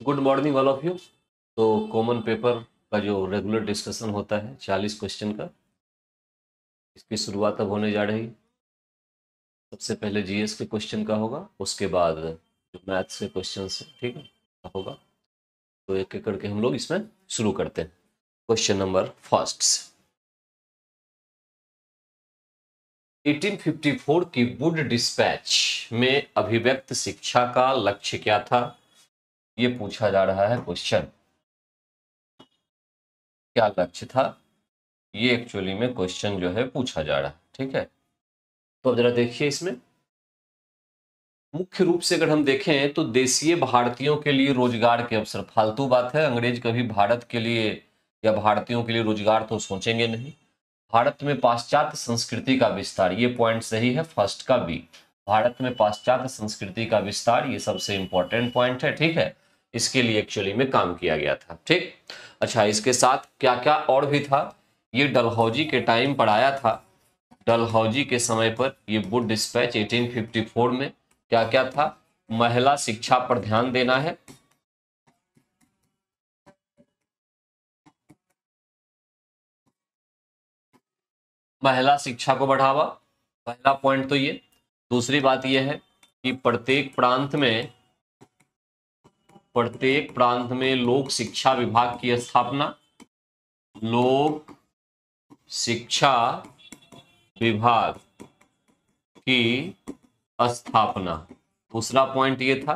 Good morning all of you. तो common paper का जो रेगुलर डिस्कशन होता है 40 क्वेश्चन का, इसकी शुरुआत अब होने जा रही। सबसे पहले जीएस के क्वेश्चन का होगा, उसके बाद जो मैथ्स के क्वेश्चन है, ठीक है, होगा। तो एक एक करके हम लोग इसमें शुरू करते हैं। क्वेश्चन नंबर फर्स्ट से 1854 की वुड डिस्पैच में अभिव्यक्त शिक्षा का लक्ष्य क्या था, ये पूछा जा रहा है क्वेश्चन। क्या लक्ष्य था, ये एक्चुअली में क्वेश्चन जो है पूछा जा रहा है, ठीक है। तो अब जरा देखिए, इसमें मुख्य रूप से अगर हम देखें तो देशीय भारतीयों के लिए रोजगार के अवसर, फालतू बात है, अंग्रेज कभी भारत के लिए या भारतीयों के लिए रोजगार तो सोचेंगे नहीं। भारत में पाश्चात्य संस्कृति का विस्तार, ये पॉइंट सही है फर्स्ट का बी। भारत में पाश्चात्य संस्कृति का विस्तार, ये सबसे इंपॉर्टेंट पॉइंट है, ठीक है। इसके लिए एक्चुअली में काम किया गया था, ठीक। अच्छा, इसके साथ क्या क्या और भी था, ये डलहौजी के टाइम पर आया था। डलहौजी के समय पर ये वुड डिस्पैच 1854 में क्या क्या था, महिला शिक्षा पर ध्यान देना है, महिला शिक्षा को बढ़ावा, पहला पॉइंट तो ये। दूसरी बात ये है कि प्रत्येक प्रांत में लोक शिक्षा विभाग की स्थापना, लोक शिक्षा विभाग की स्थापना, दूसरा पॉइंट ये था।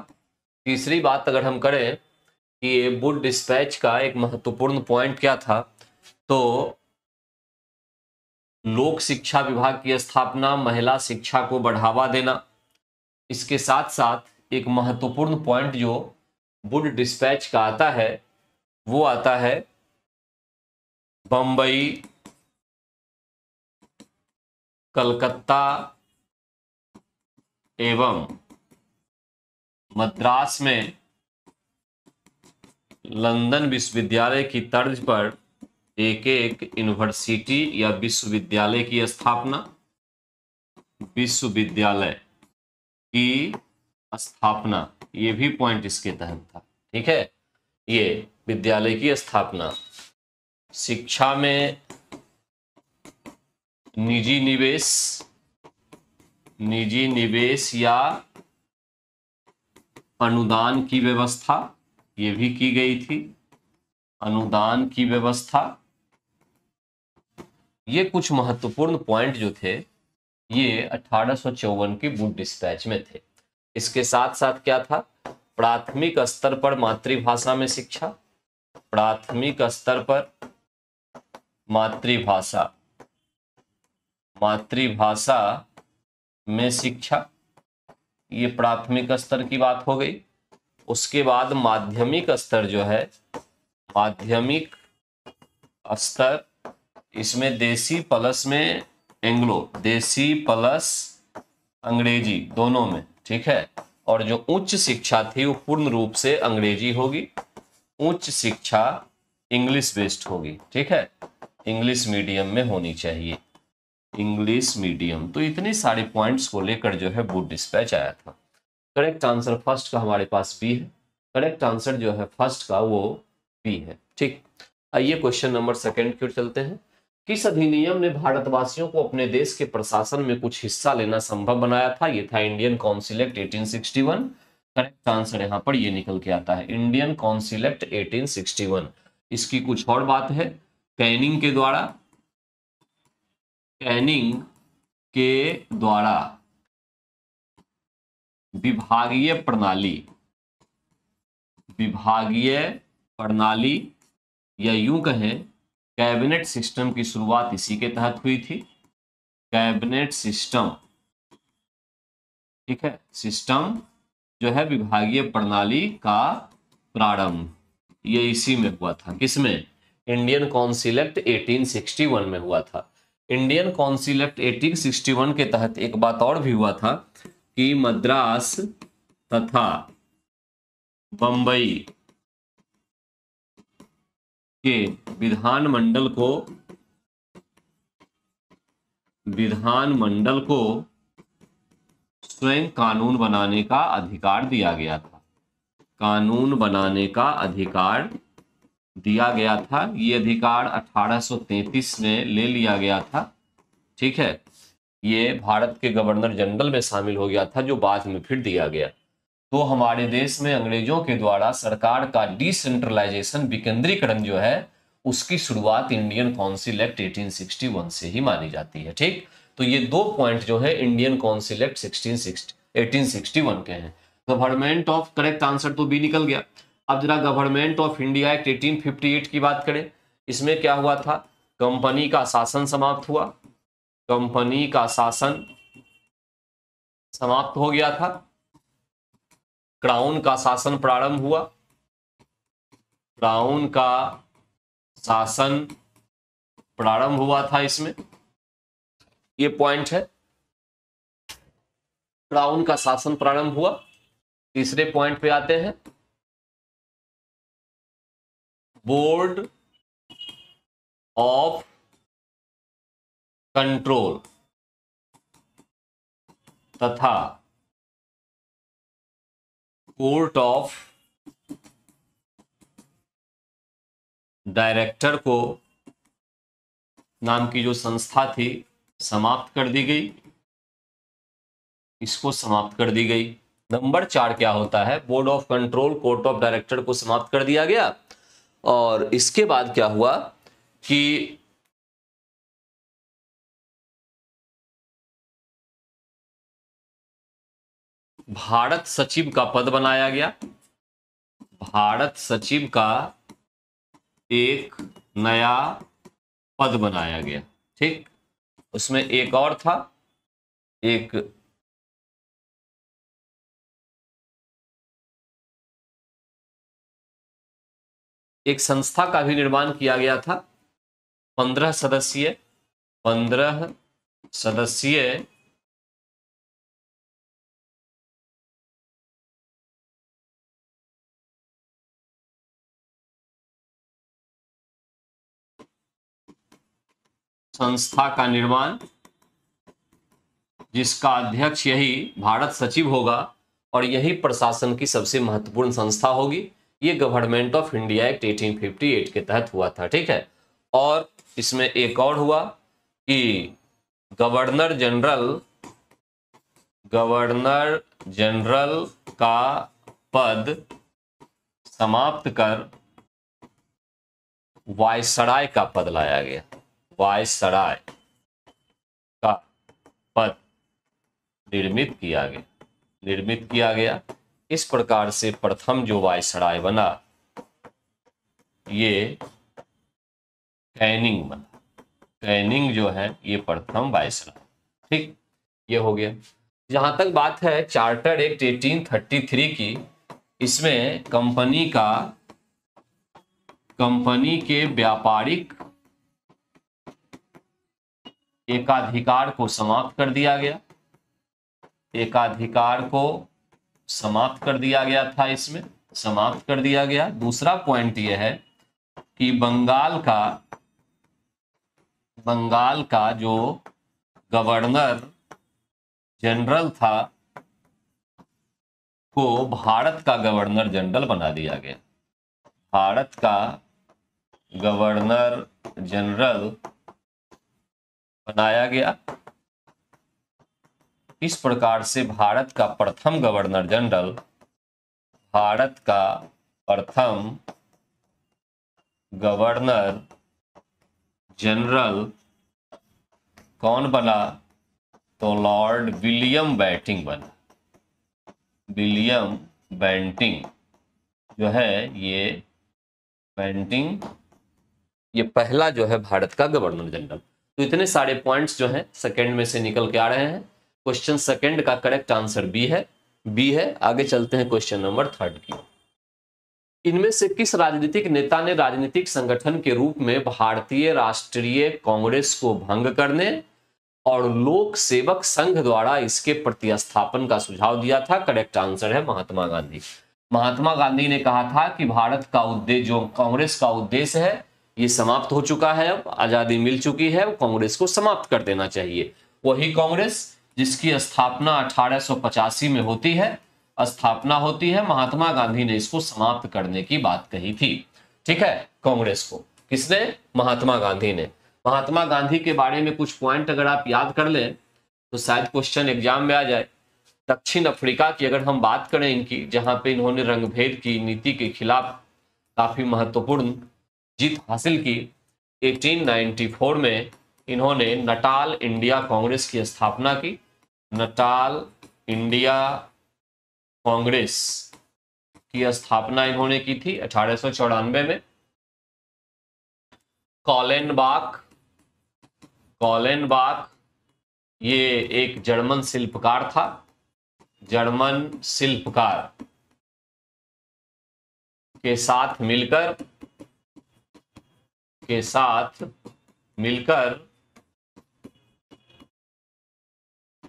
तीसरी बात अगर हम करें कि ये वुड डिस्पैच का एक महत्वपूर्ण पॉइंट क्या था, तो लोक शिक्षा विभाग की स्थापना, महिला शिक्षा को बढ़ावा देना। इसके साथ साथ एक महत्वपूर्ण पॉइंट जो वुड डिस्पैच का आता है, वो आता है बंबई, कलकत्ता एवं मद्रास में लंदन विश्वविद्यालय की तर्ज पर एक एक यूनिवर्सिटी या विश्वविद्यालय की स्थापना, विश्वविद्यालय की स्थापना, ये भी पॉइंट इसके तहत था, ठीक है। ये विद्यालय की स्थापना, शिक्षा में निजी निवेश या अनुदान की व्यवस्था, ये भी की गई थी, अनुदान की व्यवस्था। ये कुछ महत्वपूर्ण पॉइंट जो थे, ये 1854 की वुड डिस्पैच में थे। इसके साथ साथ क्या था, प्राथमिक स्तर पर मातृभाषा में शिक्षा, प्राथमिक स्तर पर मातृभाषा में शिक्षा, ये प्राथमिक स्तर की बात हो गई। उसके बाद माध्यमिक स्तर जो है, माध्यमिक स्तर, इसमें देसी प्लस में एंग्लो, देसी प्लस अंग्रेजी दोनों में, ठीक है। और जो उच्च शिक्षा थी वो पूर्ण रूप से अंग्रेजी होगी, उच्च शिक्षा इंग्लिश बेस्ड होगी, ठीक है, इंग्लिश मीडियम में होनी चाहिए, इंग्लिश मीडियम। तो इतने सारे पॉइंट्स को लेकर जो है वुड डिस्पैच आया था। करेक्ट आंसर फर्स्ट का हमारे पास बी है, करेक्ट आंसर जो है फर्स्ट का वो बी है, ठीक। आइए क्वेश्चन नंबर सेकंड की ओर चलते हैं। किस अधिनियम ने भारतवासियों को अपने देश के प्रशासन में कुछ हिस्सा लेना संभव बनाया था, ये था Indian council act 1861। Correct answer यहां पर ये निकल के आता है, इंडियन काउंसिल एक्ट 1861। इसकी कुछ और बात है, कैनिंग के द्वारा विभागीय प्रणाली या यूं कहें कैबिनेट सिस्टम की शुरुआत इसी के तहत हुई थी। कैबिनेट सिस्टम, ठीक है, सिस्टम जो है विभागीय प्रणाली का प्रारंभ ये इसी में हुआ था, किसमें, इंडियन काउंसिल एक्ट 1861 में हुआ था। इंडियन काउंसिल एक्ट 1861 के तहत एक बात और भी हुआ था कि मद्रास तथा बंबई के विधानमंडल को स्वयं कानून बनाने का अधिकार दिया गया था। कानून बनाने का अधिकार दिया गया था। ये अधिकार 1833 में ले लिया गया था। ठीक है, ये भारत के गवर्नर जनरल में शामिल हो गया था, जो बाद में फिर दिया गया। तो हमारे देश में अंग्रेजों के द्वारा सरकार का डिसेंट्रलाइजेशन, विकेंद्रीकरण जो है, उसकी शुरुआत इंडियन काउंसिल एक्ट 1861 से ही मानी जाती है। ठीक, तो ये 2 पॉइंट जो है इंडियन काउंसिल एक्ट 1861 के हैं। गवर्नमेंट ऑफ, करेक्ट आंसर तो बी निकल गया। अब जरा गवर्नमेंट ऑफ इंडिया एक्ट 1858 की बात करें। इसमें क्या हुआ था? कंपनी का शासन समाप्त हुआ, कंपनी का शासन समाप्त हो गया था, क्राउन का शासन प्रारंभ हुआ, क्राउन का शासन प्रारंभ हुआ था। इसमें ये पॉइंट है, क्राउन का शासन प्रारंभ हुआ। तीसरे पॉइंट पे आते हैं, बोर्ड ऑफ कंट्रोल तथा कोर्ट ऑफ डायरेक्टर को नाम की जो संस्था थी, समाप्त कर दी गई, इसको समाप्त कर दी गई। नंबर 4 क्या होता है? Board of control, court of director को समाप्त कर दिया गया। और इसके बाद क्या हुआ कि भारत सचिव का पद बनाया गया। भारत सचिव का एक नया पद बनाया गया। ठीक, उसमें एक और था, एक संस्था का भी निर्माण किया गया था। 15 सदस्यीय संस्था का निर्माण, जिसका अध्यक्ष यही भारत सचिव होगा और यही प्रशासन की सबसे महत्वपूर्ण संस्था होगी। ये गवर्नमेंट ऑफ इंडिया एक्ट 1858 के तहत हुआ था। ठीक है, और इसमें एक और हुआ कि गवर्नर जनरल का पद समाप्त कर वायसराय का पद लाया गया। वायसराय का पद निर्मित किया गया। इस प्रकार से प्रथम जो वायसराय बना, ये कैनिंग बना। कैनिंग जो है ये प्रथम वायसराय। ठीक, ये हो गया। जहां तक बात है चार्टर एक्ट 1833 की, इसमें कंपनी के व्यापारिक एकाधिकार को समाप्त कर दिया गया। एकाधिकार को समाप्त कर दिया गया था, इसमें समाप्त कर दिया गया। दूसरा पॉइंट यह है कि बंगाल का जो गवर्नर जनरल था, को भारत का गवर्नर जनरल बना दिया गया। भारत का गवर्नर जनरल बनाया गया। इस प्रकार से भारत का प्रथम गवर्नर जनरल कौन बना? तो लॉर्ड विलियम बेंटिंग बना। विलियम बेंटिंग जो है, ये बेंटिंग, ये पहला जो है भारत का गवर्नर जनरल। तो इतने सारे पॉइंट्स जो हैं सेकंड में से निकल के आ रहे हैं। क्वेश्चन सेकंड का करेक्ट आंसर बी है। आगे चलते हैं क्वेश्चन नंबर 3 की। इनमें से किस राजनीतिक नेता ने राजनीतिक संगठन के रूप में भारतीय राष्ट्रीय कांग्रेस को भंग करने और लोक सेवक संघ द्वारा इसके प्रतिस्थापन का सुझाव दिया था? करेक्ट आंसर है महात्मा गांधी। महात्मा गांधी ने कहा था कि भारत का उद्देश्य, जो कांग्रेस का उद्देश्य है, ये समाप्त हो चुका है। अब आजादी मिल चुकी है, कांग्रेस को समाप्त कर देना चाहिए। वही कांग्रेस जिसकी स्थापना 1885 में होती है स्थापना होती है, महात्मा गांधी ने इसको समाप्त करने की बात कही थी। ठीक है, कांग्रेस को किसने? महात्मा गांधी ने। महात्मा गांधी के बारे में कुछ पॉइंट अगर आप याद कर लें तो शायद क्वेश्चन एग्जाम में आ जाए। दक्षिण अफ्रीका की अगर हम बात करें इनकी, जहां पे इन्होंने रंगभेद की नीति के खिलाफ काफी महत्वपूर्ण जीत हासिल की। 1894 में इन्होंने नटाल इंडिया कांग्रेस की स्थापना की। नटाल इंडिया कांग्रेस की स्थापना इन्होंने की थी 1894 में। कॉलेनबाक ये एक जर्मन शिल्पकार था। जर्मन शिल्पकार के साथ मिलकर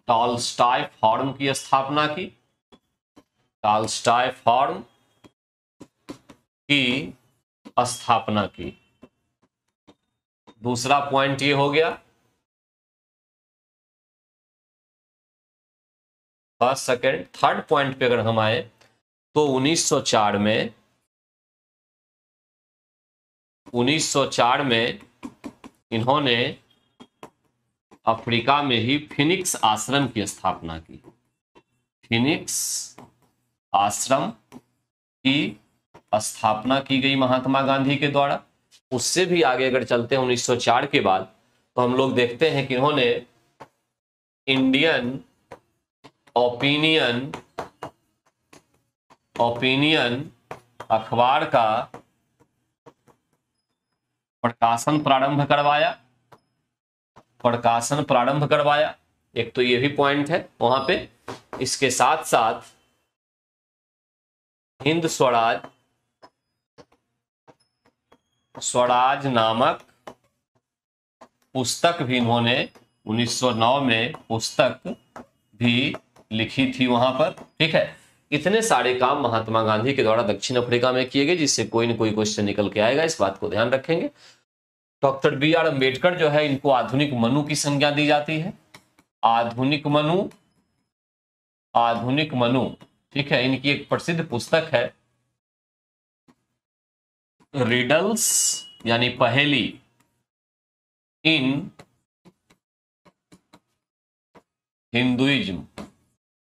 टॉलस्टॉय फॉर्म की स्थापना की। टॉलस्टॉय फॉर्म की स्थापना की। दूसरा पॉइंट ये हो गया। फर्स्ट सेकेंड थर्ड पॉइंट पे अगर हम आए तो 1904 में इन्होंने अफ्रीका में ही फिनिक्स आश्रम की स्थापना की। फिनिक्स आश्रम की स्थापना की गई महात्मा गांधी के द्वारा। उससे भी आगे अगर चलते हैं 1904 के बाद तो हम लोग देखते हैं कि इन्होंने इंडियन ओपिनियन अखबार का प्रकाशन प्रारंभ करवाया। एक तो ये भी पॉइंट है वहां पे। इसके साथ साथ हिंद स्वराज नामक पुस्तक भी इन्होंने 1909 में पुस्तक भी लिखी थी वहां पर। ठीक है, इतने सारे काम महात्मा गांधी के द्वारा दक्षिण अफ्रीका में किए गए, जिससे कोई न कोई क्वेश्चन निकल के आएगा, इस बात को ध्यान रखेंगे। डॉक्टर बी आर अम्बेडकर जो है, इनको आधुनिक मनु की संज्ञा दी जाती है। आधुनिक मनु। ठीक है, इनकी एक प्रसिद्ध पुस्तक है रिडल्स यानी पहेली in Hinduism.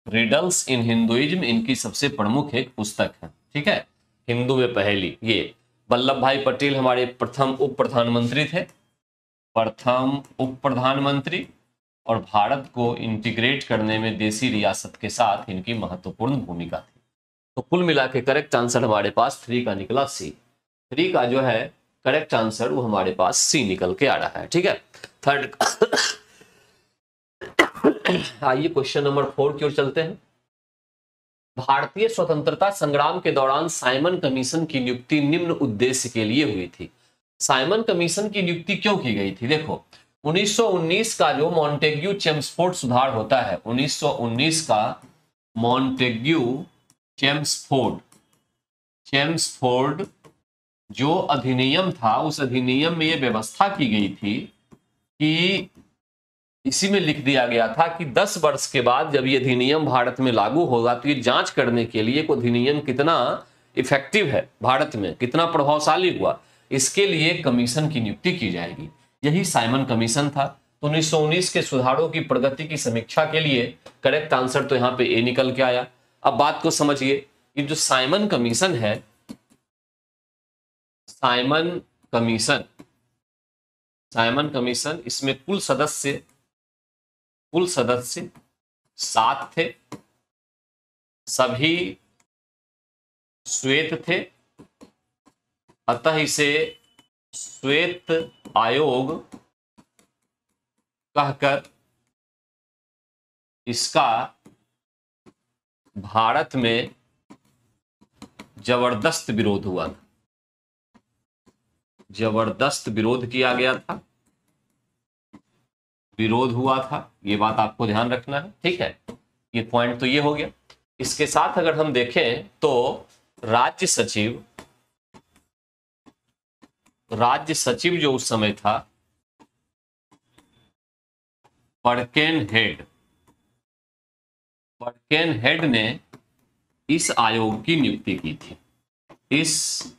Riddles in Hinduism इनकी सबसे प्रमुख एक पुस्तक है। ठीक है, हिंदू में पहेली। ये वल्लभ भाई पटेल हमारे प्रथम उप प्रधानमंत्री थे। और भारत को इंटीग्रेट करने में देसी रियासत के साथ इनकी महत्वपूर्ण भूमिका थी। तो कुल मिला के करेक्ट आंसर हमारे पास 3 का निकला सी। 3 का जो है करेक्ट आंसर वो हमारे पास सी निकल के आ रहा है। ठीक है, थर्ड। आइए क्वेश्चन नंबर 4 की ओर चलते हैं। भारतीय स्वतंत्रता संग्राम के दौरान साइमन कमीशन की नियुक्ति निम्न उद्देश्य के लिए हुई थी। साइमन कमीशन की नियुक्ति क्यों की गई थी? देखो, 1919 का जो मॉन्टेग्यू चेम्सफोर्ड सुधार होता है, 1919 का मॉन्टेग्यू चेम्सफोर्ड जो अधिनियम था, उस अधिनियम में यह व्यवस्था की गई थी कि इसी में लिख दिया गया था कि 10 वर्ष के बाद जब ये अधिनियम भारत में लागू होगा तो ये जांच करने के लिए को अधिनियम कितना इफेक्टिव है, भारत में कितना प्रभावशाली हुआ, इसके लिए कमीशन की नियुक्ति की जाएगी। यही साइमन कमीशन था। तो 1919 के सुधारों की प्रगति की समीक्षा के लिए करेक्ट आंसर तो यहाँ पे ए निकल के आया। अब बात को समझिए, ये जो साइमन कमीशन है, साइमन कमीशन इसमें कुल सदस्य 7 थे। सभी श्वेत थे, अतः इसे श्वेत आयोग कहकर इसका भारत में जबरदस्त विरोध हुआ था। जबरदस्त विरोध किया गया था, विरोध हुआ था, ये बात आपको ध्यान रखना है। ठीक है, ये पॉइंट तो ये हो गया। इसके साथ अगर हम देखें तो राज्य सचिव जो उस समय था, बर्केन हेड ने इस आयोग की नियुक्ति की थी, इस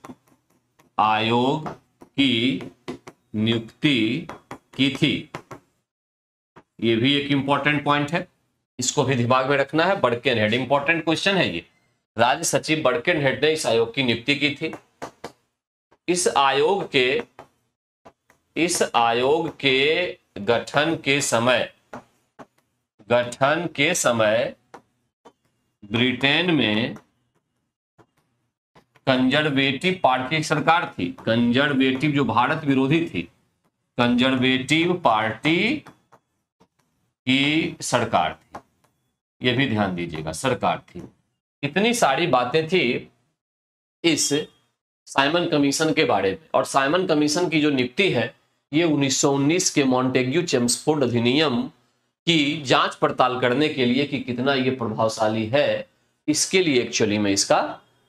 आयोग की नियुक्ति की थी। ये भी एक इंपॉर्टेंट पॉइंट है, इसको भी दिमाग में रखना है। बर्केनहेड, इंपॉर्टेंट क्वेश्चन है ये। राज्य सचिव बर्केनहेड ने इस आयोग की नियुक्ति की थी। इस आयोग के गठन के समय ब्रिटेन में कंजर्वेटिव पार्टी की सरकार थी। कंजर्वेटिव जो भारत विरोधी थी, कंजर्वेटिव पार्टी की सरकार थी। यह भी ध्यान दीजिएगा, सरकार थी। इतनी सारी बातें थी इस साइमन कमीशन के बारे में। और साइमन कमीशन की जो नियुक्ति है, ये 1919 के मॉन्टेग्यू चेम्सफोर्ड अधिनियम की जांच पड़ताल करने के लिए कि कितना ये प्रभावशाली है, इसके लिए एक्चुअली में इसका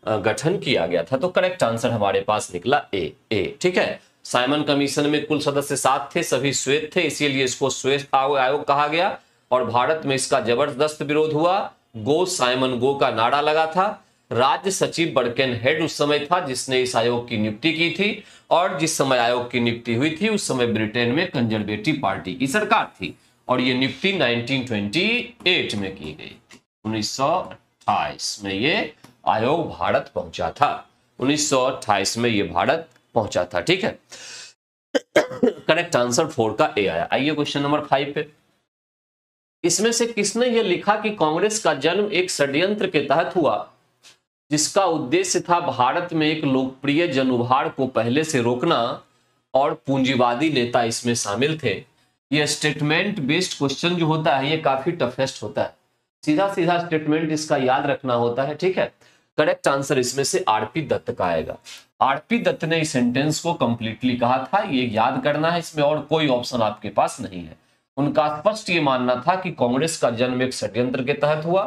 गठन किया गया था। तो करेक्ट आंसर हमारे पास निकला ए। ठीक है, साइमन कमीशन में कुल सदस्य 7 थे, सभी श्वेत थे, इसीलिए इसको श्वेत आयोग कहा गया। और भारत में इसका जबरदस्त विरोध हुआ। गो साइमन गो का नारा लगा था। राज्य सचिव बर्केनहेड उस समय था जिसने इस आयोग की नियुक्ति की थी। और जिस समय आयोग की नियुक्ति हुई थी उस समय ब्रिटेन में कंजर्वेटिव पार्टी की सरकार थी। और ये नियुक्ति 1928 में की गई थी। 1928 में ये आयोग भारत पहुंचा था। 1928 में ये भारत पहुंचा था। ठीक है, करेक्ट आंसर 4 का ए आया। आइए क्वेश्चन नंबर 5 पे। इसमें से किसने यह लिखा कि कांग्रेस का जन्म एक षड्यंत्र के तहत हुआ जिसका उद्देश्य था भारत में एक लोकप्रिय जन-उभार को पहले से रोकना और पूंजीवादी नेता इसमें शामिल थे। यह स्टेटमेंट बेस्ड क्वेश्चन जो होता है ये काफी टफेस्ट होता है। सीधा सीधा स्टेटमेंट इसका याद रखना होता है। ठीक है, करेक्ट आंसर इसमें से आरपी दत्त का आएगा। आरपी दत्त ने इस सेंटेंस को कंप्लीटली कहा था, ये याद करना है, इसमें और कोई ऑप्शन आपके पास नहीं है। उनका स्पष्ट ये मानना था कि कांग्रेस का जन्म एक षड्यंत्र के तहत हुआ।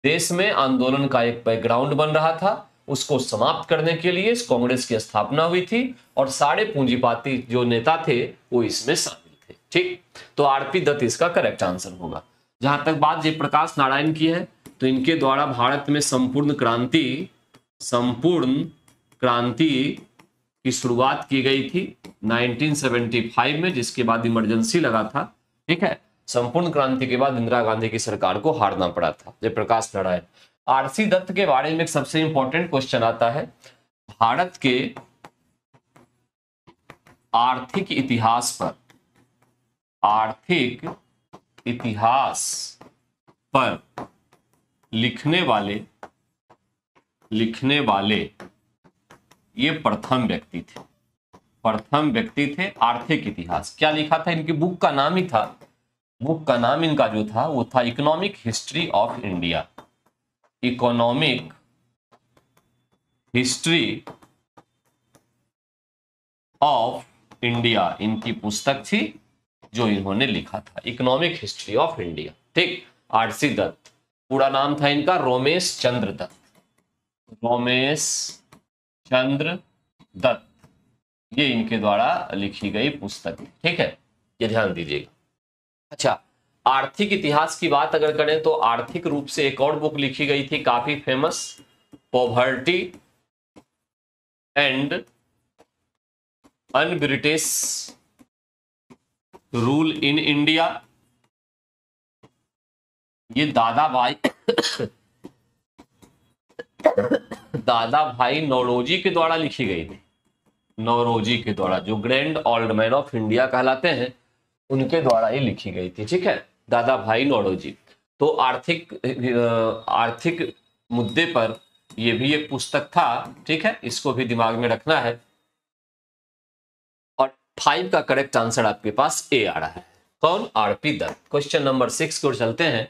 देश में आंदोलन का एक बैकग्राउंड बन रहा था, उसको समाप्त करने के लिए इस कांग्रेस की स्थापना हुई थी और सारे पूंजीपाती जो नेता थे वो इसमें शामिल थे। ठीक, तो आरपी दत्त इसका करेक्ट आंसर होगा। जहां तक बात जयप्रकाश नारायण की है तो इनके द्वारा भारत में संपूर्ण क्रांति की शुरुआत की गई थी 1975 में, जिसके बाद इमरजेंसी लगा था। ठीक है, संपूर्ण क्रांति के बाद इंदिरा गांधी की सरकार को हारना पड़ा था। जयप्रकाश नारायण। आरसी दत्त के बारे में एक सबसे इंपॉर्टेंट क्वेश्चन आता है, भारत के आर्थिक इतिहास पर लिखने वाले ये प्रथम व्यक्ति थे। आर्थिक इतिहास क्या लिखा था, इनकी बुक का नाम ही था, बुक का नाम इनका जो था वो था economic history of India. Economic history of India इनकी पुस्तक थी जो इन्होंने लिखा था, इकोनॉमिक हिस्ट्री ऑफ इंडिया। ठीक, आरसी दत्त। पूरा नाम था इनका रोमेश चंद्र दत्त। रोमेश चंद्र दत्त, ये इनके द्वारा लिखी गई पुस्तक है। ठीक है, ये ध्यान दीजिएगा। अच्छा, आर्थिक इतिहास की बात अगर करें तो आर्थिक रूप से एक और बुक लिखी गई थी काफी famous, poverty and un-British rule in India. ये दादा भाई नौरोजी के द्वारा लिखी गई थी। नौरोजी के द्वारा, जो grand old man of India कहलाते हैं, उनके द्वारा ये लिखी गई थी। ठीक है, दादा भाई नौरोजी। तो आर्थिक मुद्दे पर यह भी एक पुस्तक था। ठीक है, इसको भी दिमाग में रखना है। और 5 का करेक्ट आंसर आपके पास ए आ रहा है। कौन? आरपी दत्त। क्वेश्चन नंबर 6 की ओर चलते हैं।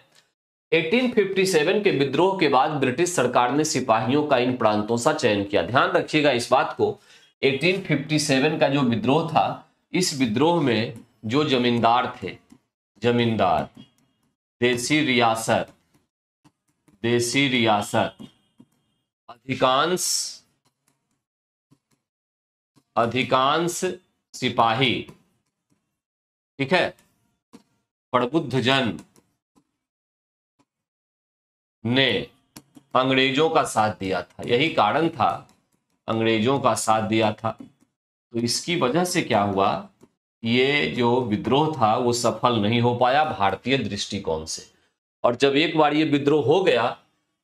1857 के विद्रोह के बाद ब्रिटिश सरकार ने सिपाहियों का इन प्रांतों से चयन किया। ध्यान रखिएगा इस बात को, 1857 का जो विद्रोह था, इस विद्रोह में जो जमींदार थे, जमींदार, देसी रियासत, अधिकांश सिपाही, ठीक है, प्रबुद्ध जन ने अंग्रेजों का साथ दिया था, यही कारण था, अंग्रेजों का साथ दिया था। तो इसकी वजह से क्या हुआ, ये जो विद्रोह था वो सफल नहीं हो पाया भारतीय दृष्टिकोण से। और जब एक बार ये विद्रोह हो गया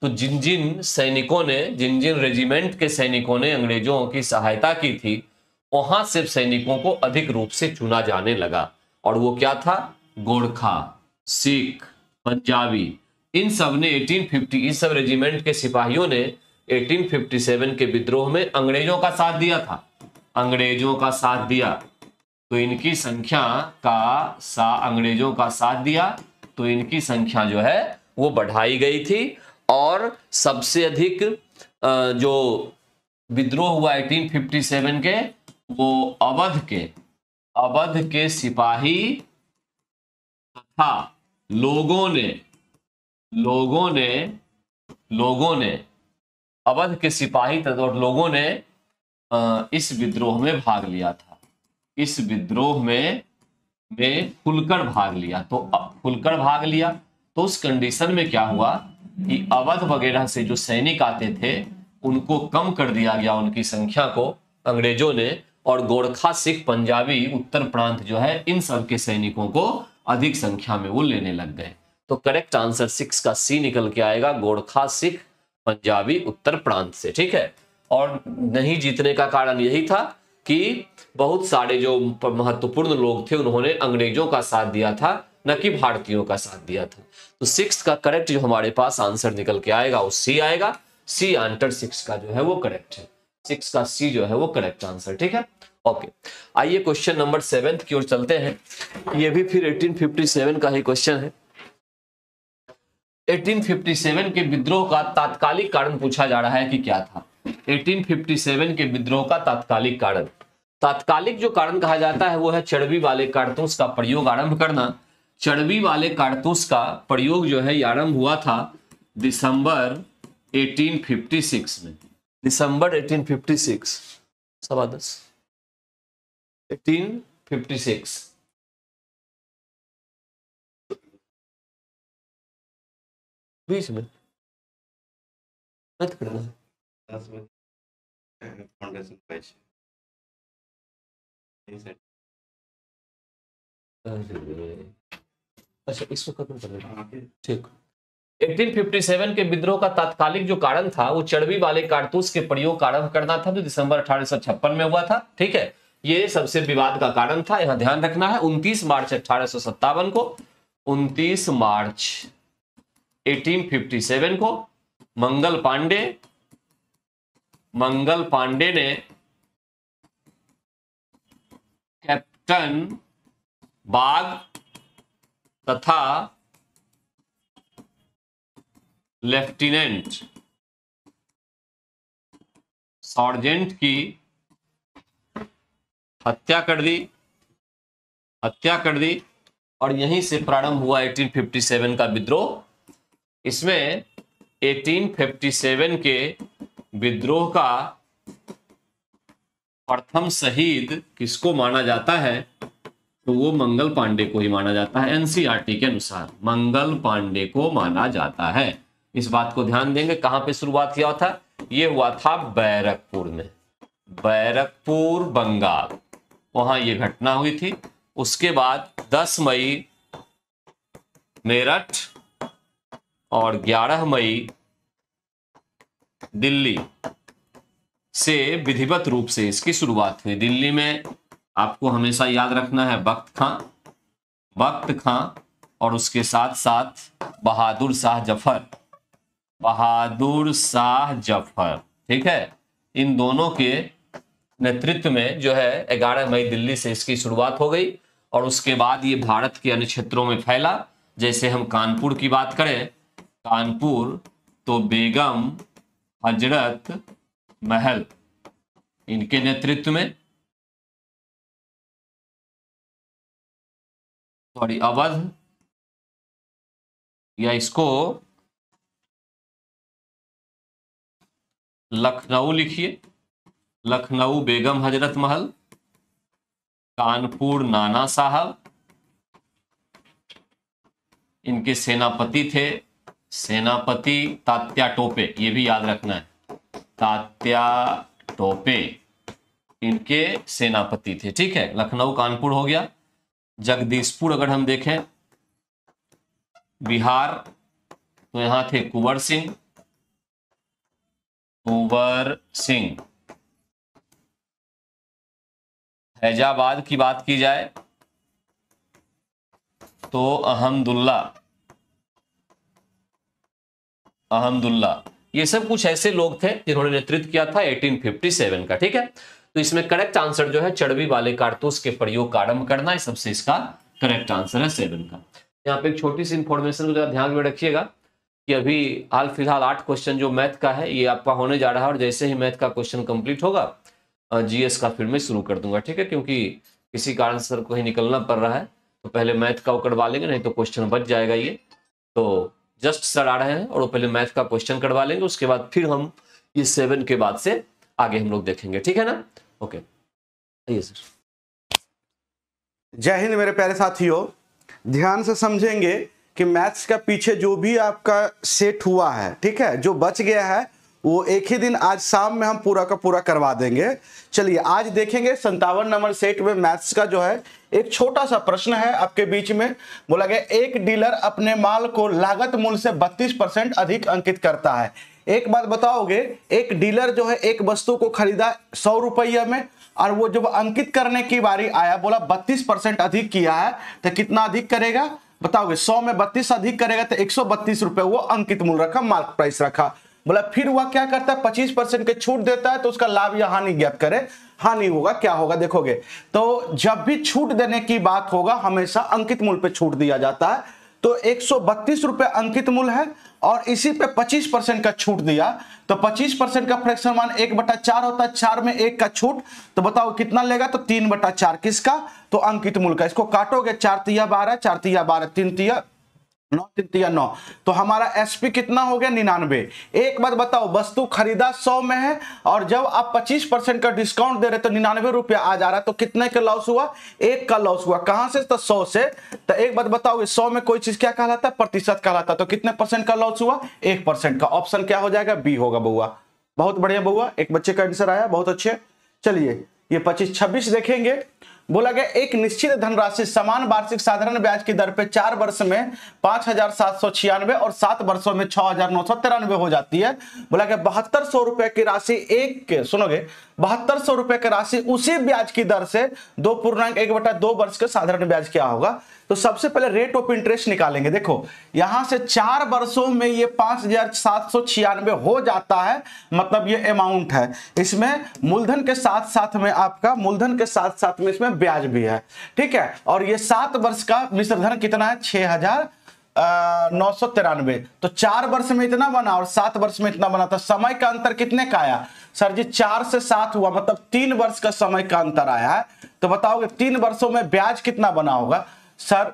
तो जिन जिन सैनिकों ने, जिन जिन रेजिमेंट के सैनिकों ने अंग्रेजों की सहायता की थी, वहां से सैनिकों को अधिक रूप से चुना जाने लगा। और वो क्या था, गोरखा, सिख, पंजाबी, इन सब ने 1850, इस सब रेजिमेंट के सिपाहियों ने 1857 के विद्रोह में अंग्रेजों का साथ दिया था, अंग्रेजों का साथ दिया। तो इनकी संख्या अंग्रेजों का साथ दिया तो इनकी संख्या जो है वो बढ़ाई गई थी। और सबसे अधिक जो विद्रोह हुआ 1857 के, वो अवध के सिपाही तथा लोगों ने अवध के सिपाही तथा लोगों ने इस विद्रोह में भाग लिया था। इस विद्रोह में खुलकर भाग लिया। तो खुलकर भाग लिया तो उस कंडीशन में क्या हुआ कि अवध वगैरह से जो सैनिक आते थे उनको कम कर दिया गया, उनकी संख्या को अंग्रेजों ने। और गोरखा, सिख, पंजाबी, उत्तर प्रांत जो है, इन सब के सैनिकों को अधिक संख्या में वो लेने लग गए। तो करेक्ट आंसर 6 का सी निकल के आएगा, गोरखा, सिख, पंजाबी, उत्तर प्रांत से। ठीक है। और नहीं जीतने का कारण यही था कि बहुत सारे जो महत्वपूर्ण लोग थे उन्होंने अंग्रेजों का साथ दिया था, न कि भारतीयों का साथ दिया था। तो 6 का करेक्ट जो हमारे पास आंसर निकल के आएगा वो सी आएगा। सी आंसर 6 का जो है वो करेक्ट है। 6 का सी जो है वो करेक्ट आंसर। ठीक है, ओके। आइए क्वेश्चन नंबर 7 की ओर चलते हैं। ये भी फिर 1857 का ही क्वेश्चन है। 1857 के विद्रोह का तात्कालिक कारण पूछा जा रहा है कि क्या था। 1857 के विद्रोह का तात्कालिक कारण, तात्कालिक जो कारण कहा जाता है वो है चर्बी वाले कारतूस का प्रयोग आरंभ करना। चर्बी वाले कारतूस का प्रयोग जो है आरंभ हुआ था दिसंबर 1856 में। दिसंबर 1856, 1856 बीच में मत करना है। अच्छा, इसको खत्म कर देना। ठीक। 1857 के विद्रोह का तात्कालिक जो कारण था वो चर्बी वाले कारतूस के प्रयोग का आरंभ करना था, जो दिसंबर 1856 में हुआ था। ठीक है, ये सबसे विवाद का कारण था, यहां ध्यान रखना है। 29 मार्च 1857 को, 29 मार्च 1857 को मंगल पांडे ने कैप्टन बाग तथा लेफ्टिनेंट सार्जेंट की हत्या कर दी और यहीं से प्रारंभ हुआ 1857 का विद्रोह। इसमें 1857 के विद्रोह का प्रथम शहीद किसको माना जाता है, तो वो मंगल पांडे को ही माना जाता है। एनसीईआरटी के अनुसार मंगल पांडे को माना जाता है। इस बात को ध्यान देंगे। कहां पे शुरुआत किया था, ये हुआ था बैरकपुर में, बैरकपुर बंगाल, वहां ये घटना हुई थी। उसके बाद 10 मई मेरठ और 11 मई दिल्ली से विधिवत रूप से इसकी शुरुआत हुई। दिल्ली में आपको हमेशा याद रखना है बख्त खां और उसके साथ साथ बहादुर शाह जफर। ठीक है, इन दोनों के नेतृत्व में जो है 11 मई दिल्ली से इसकी शुरुआत हो गई। और उसके बाद ये भारत के अन्य क्षेत्रों में फैला। जैसे हम कानपुर की बात करें, कानपुर तो बेगम हजरत महल इनके नेतृत्व में, अवध, या इसको लखनऊ लिखिए, लखनऊ बेगम हजरत महल, कानपुर नाना साहब, इनके सेनापति थे सेनापति तात्या टोपे, ये भी याद रखना है, तात्या टोपे इनके सेनापति थे। ठीक है, लखनऊ कानपुर हो गया। जगदीशपुर अगर हम देखें बिहार, तो यहां थे कुंवर सिंह, कुंवर सिंह। फैजाबाद की बात की जाए तो अहमदुल्ला, ये सब कुछ ऐसे लोग थे जिन्होंने नेतृत्व किया था 1857 का। ठीक है, तो इसमें करेक्ट आंसर जो है चर्बी वाले कारतूस के प्रयोग का आरंभ करना, इस सबसे इसका करेक्ट आंसर है 7 का। यहाँ पे एक छोटी सी इंफॉर्मेशन को जरा ध्यान में रखिएगा कि अभी हाल फिलहाल 8 क्वेश्चन जो मैथ का है ये आपका होने जा रहा है, और जैसे ही मैथ का क्वेश्चन कंप्लीट होगा जीएस का फिर मैं शुरू कर दूंगा। ठीक है, क्योंकि किसी कारण से कहीं निकलना पड़ रहा है तो पहले मैथ का वो करवा लेंगे, नहीं तो क्वेश्चन बच जाएगा। ये तो जस्ट सर आ रहे हैं और वो पहले मैथ का क्वेश्चन करवा लेंगे, उसके बाद फिर हम ये 7 के बाद से आगे हम लोग देखेंगे। ठीक है ना? ओके, आइए सर। जय हिंद मेरे प्यारे साथियों, ध्यान से समझेंगे कि मैथ्स का पीछे जो भी आपका सेट हुआ है, ठीक है, जो बच गया है वो एक ही दिन आज शाम में हम पूरा का पूरा करवा देंगे। चलिए आज देखेंगे 57 नंबर सेट में मैथ्स का जो है एक छोटा सा प्रश्न है आपके बीच में। बोला गया एक डीलर अपने माल को लागत मूल्य से 32% अधिक अंकित करता है। एक बात बताओगे, एक डीलर जो है एक वस्तु को खरीदा 100 रुपया में, और वो जब अंकित करने की बारी आया बोला 32% अधिक किया है, तो कितना अधिक करेगा बताओगे? 100 में 32 अधिक करेगा तो 132 रुपए वो अंकित मूल्य रखा, मार्क प्राइस रखा। बोला फिर वह क्या करता है, 25% के छूट देता है, तो उसका लाभ या हानि ज्ञात करे। हानि होगा, क्या होगा देखोगे, तो जब भी छूट देने की बात होगा हमेशा अंकित मूल्य पे छूट दिया जाता है। तो 132 रुपए अंकित मूल्य है और इसी पे 25% का छूट दिया, तो 25% का फ्रैक्शन मान 1/4 होता है, 4 में 1 का छूट, तो बताओ कितना लेगा? तो 3/4 किसका? तो अंकित मूल्य का। इसको काटोगे 4 तिया 12, 4 तिया 12, 3 तिया 9, 3 तिया 9, तो हमारा एसपी कितना हो गया? 99। एक बात बताओ, वस्तु खरीदा 100 में है और जब आप 25% का डिस्काउंट दे रहे तो 99 रुपया आ जा रहा है, तो कितने का लॉस हुआ? 1 का लॉस हुआ। कहां से? तो 100 से। तो एक बात बताओ, 100 में कोई चीज क्या कहलाता है? प्रतिशत कहलाता है। तो कितने परसेंट का लॉस हुआ? 1% का। ऑप्शन क्या हो जाएगा? बी होगा बउआ। बहुत बढ़िया बउआ, एक बच्चे का आंसर आया, बहुत अच्छे। चलिए ये 25-26 देखेंगे। बोला गया एक निश्चित धनराशि समान वार्षिक साधारण ब्याज की दर पे 4 वर्ष में 5,796 और 7 वर्षों में 6,993 हो जाती है। बोला गया 7200 रुपए की राशि सुनोगे, 7200 रुपए की राशि उसी ब्याज की दर से 2.1/2 वर्ष के साधारण ब्याज क्या होगा? तो सबसे पहले रेट ऑफ इंटरेस्ट निकालेंगे। देखो यहां से 4 वर्षों में ये 5,796 हो जाता है, मतलब ये अमाउंट है। इसमें मूलधन के साथ साथ में आपका मूलधन के साथ साथ में इसमें ब्याज भी है, ठीक है। और ये 7 वर्ष का मिश्रधन कितना है? 6,993। तो 4 वर्ष में इतना बना और 7 वर्ष में इतना बना, तो समय का अंतर कितने का आया सर जी? 4 से 7 हुआ, मतलब 3 वर्ष का समय का अंतर आया है। तो बताओगे 3 वर्षों में ब्याज कितना बना होगा सर?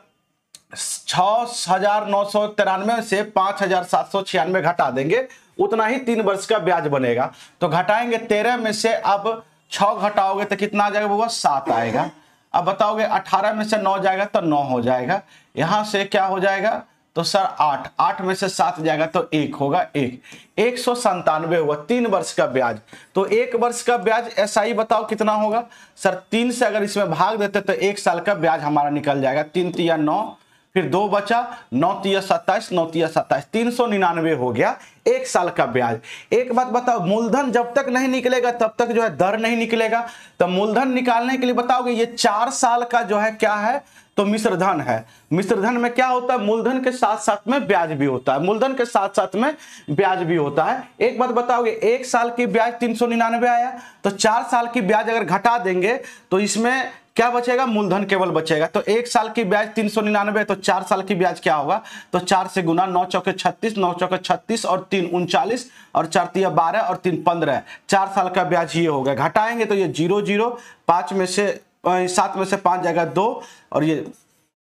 6,993 से 5,796 घटा देंगे, उतना ही 3 वर्ष का ब्याज बनेगा। तो घटाएंगे 13 में से अब 6 घटाओगे तो कितना आ जाएगा बउआ? 7 आएगा। अब बताओगे 18 में से 9 जाएगा तो 9 हो जाएगा। यहां से क्या हो जाएगा? तो सर 8, 8 में से 7 जाएगा तो 1 होगा। 197 हुआ 3 वर्ष का ब्याज। तो 1 वर्ष का ब्याज एसआई बताओ कितना होगा सर? 3 से अगर इसमें भाग देते तो 1 साल का ब्याज हमारा निकल जाएगा। 3 तिया 9, फिर 2 बचा, 9 तिया 27, 9 तिया 27, 399 हो गया 1 साल का ब्याज। एक बात बताओ, मूलधन जब तक नहीं निकलेगा तब तक जो है दर नहीं निकलेगा। तो मूलधन निकालने के लिए बताओगे ये 4 साल का जो है क्या है? तो मिश्रधन है। मिश्रधन में क्या होता है? मूलधन के साथ साथ में ब्याज भी होता है, मूलधन के साथ साथ में ब्याज भी होता है। एक बात बताओगे, 1 साल की ब्याज 399 आया, तो 4 साल की ब्याज अगर घटा देंगे तो इसमें क्या बचेगा? मूलधन केवल बचेगा। तो 1 साल की ब्याज 399, तो 4 साल की ब्याज क्या होगा? तो 4 से गुना, 9 चौके 36, 9 चौके 36 और 3 39 और 4 तिया 12 और 3 15, 4 साल का ब्याज ये हो गया। घटाएंगे तो ये 0 0, 5 में से 7 में से 5 जाएगा 2, और ये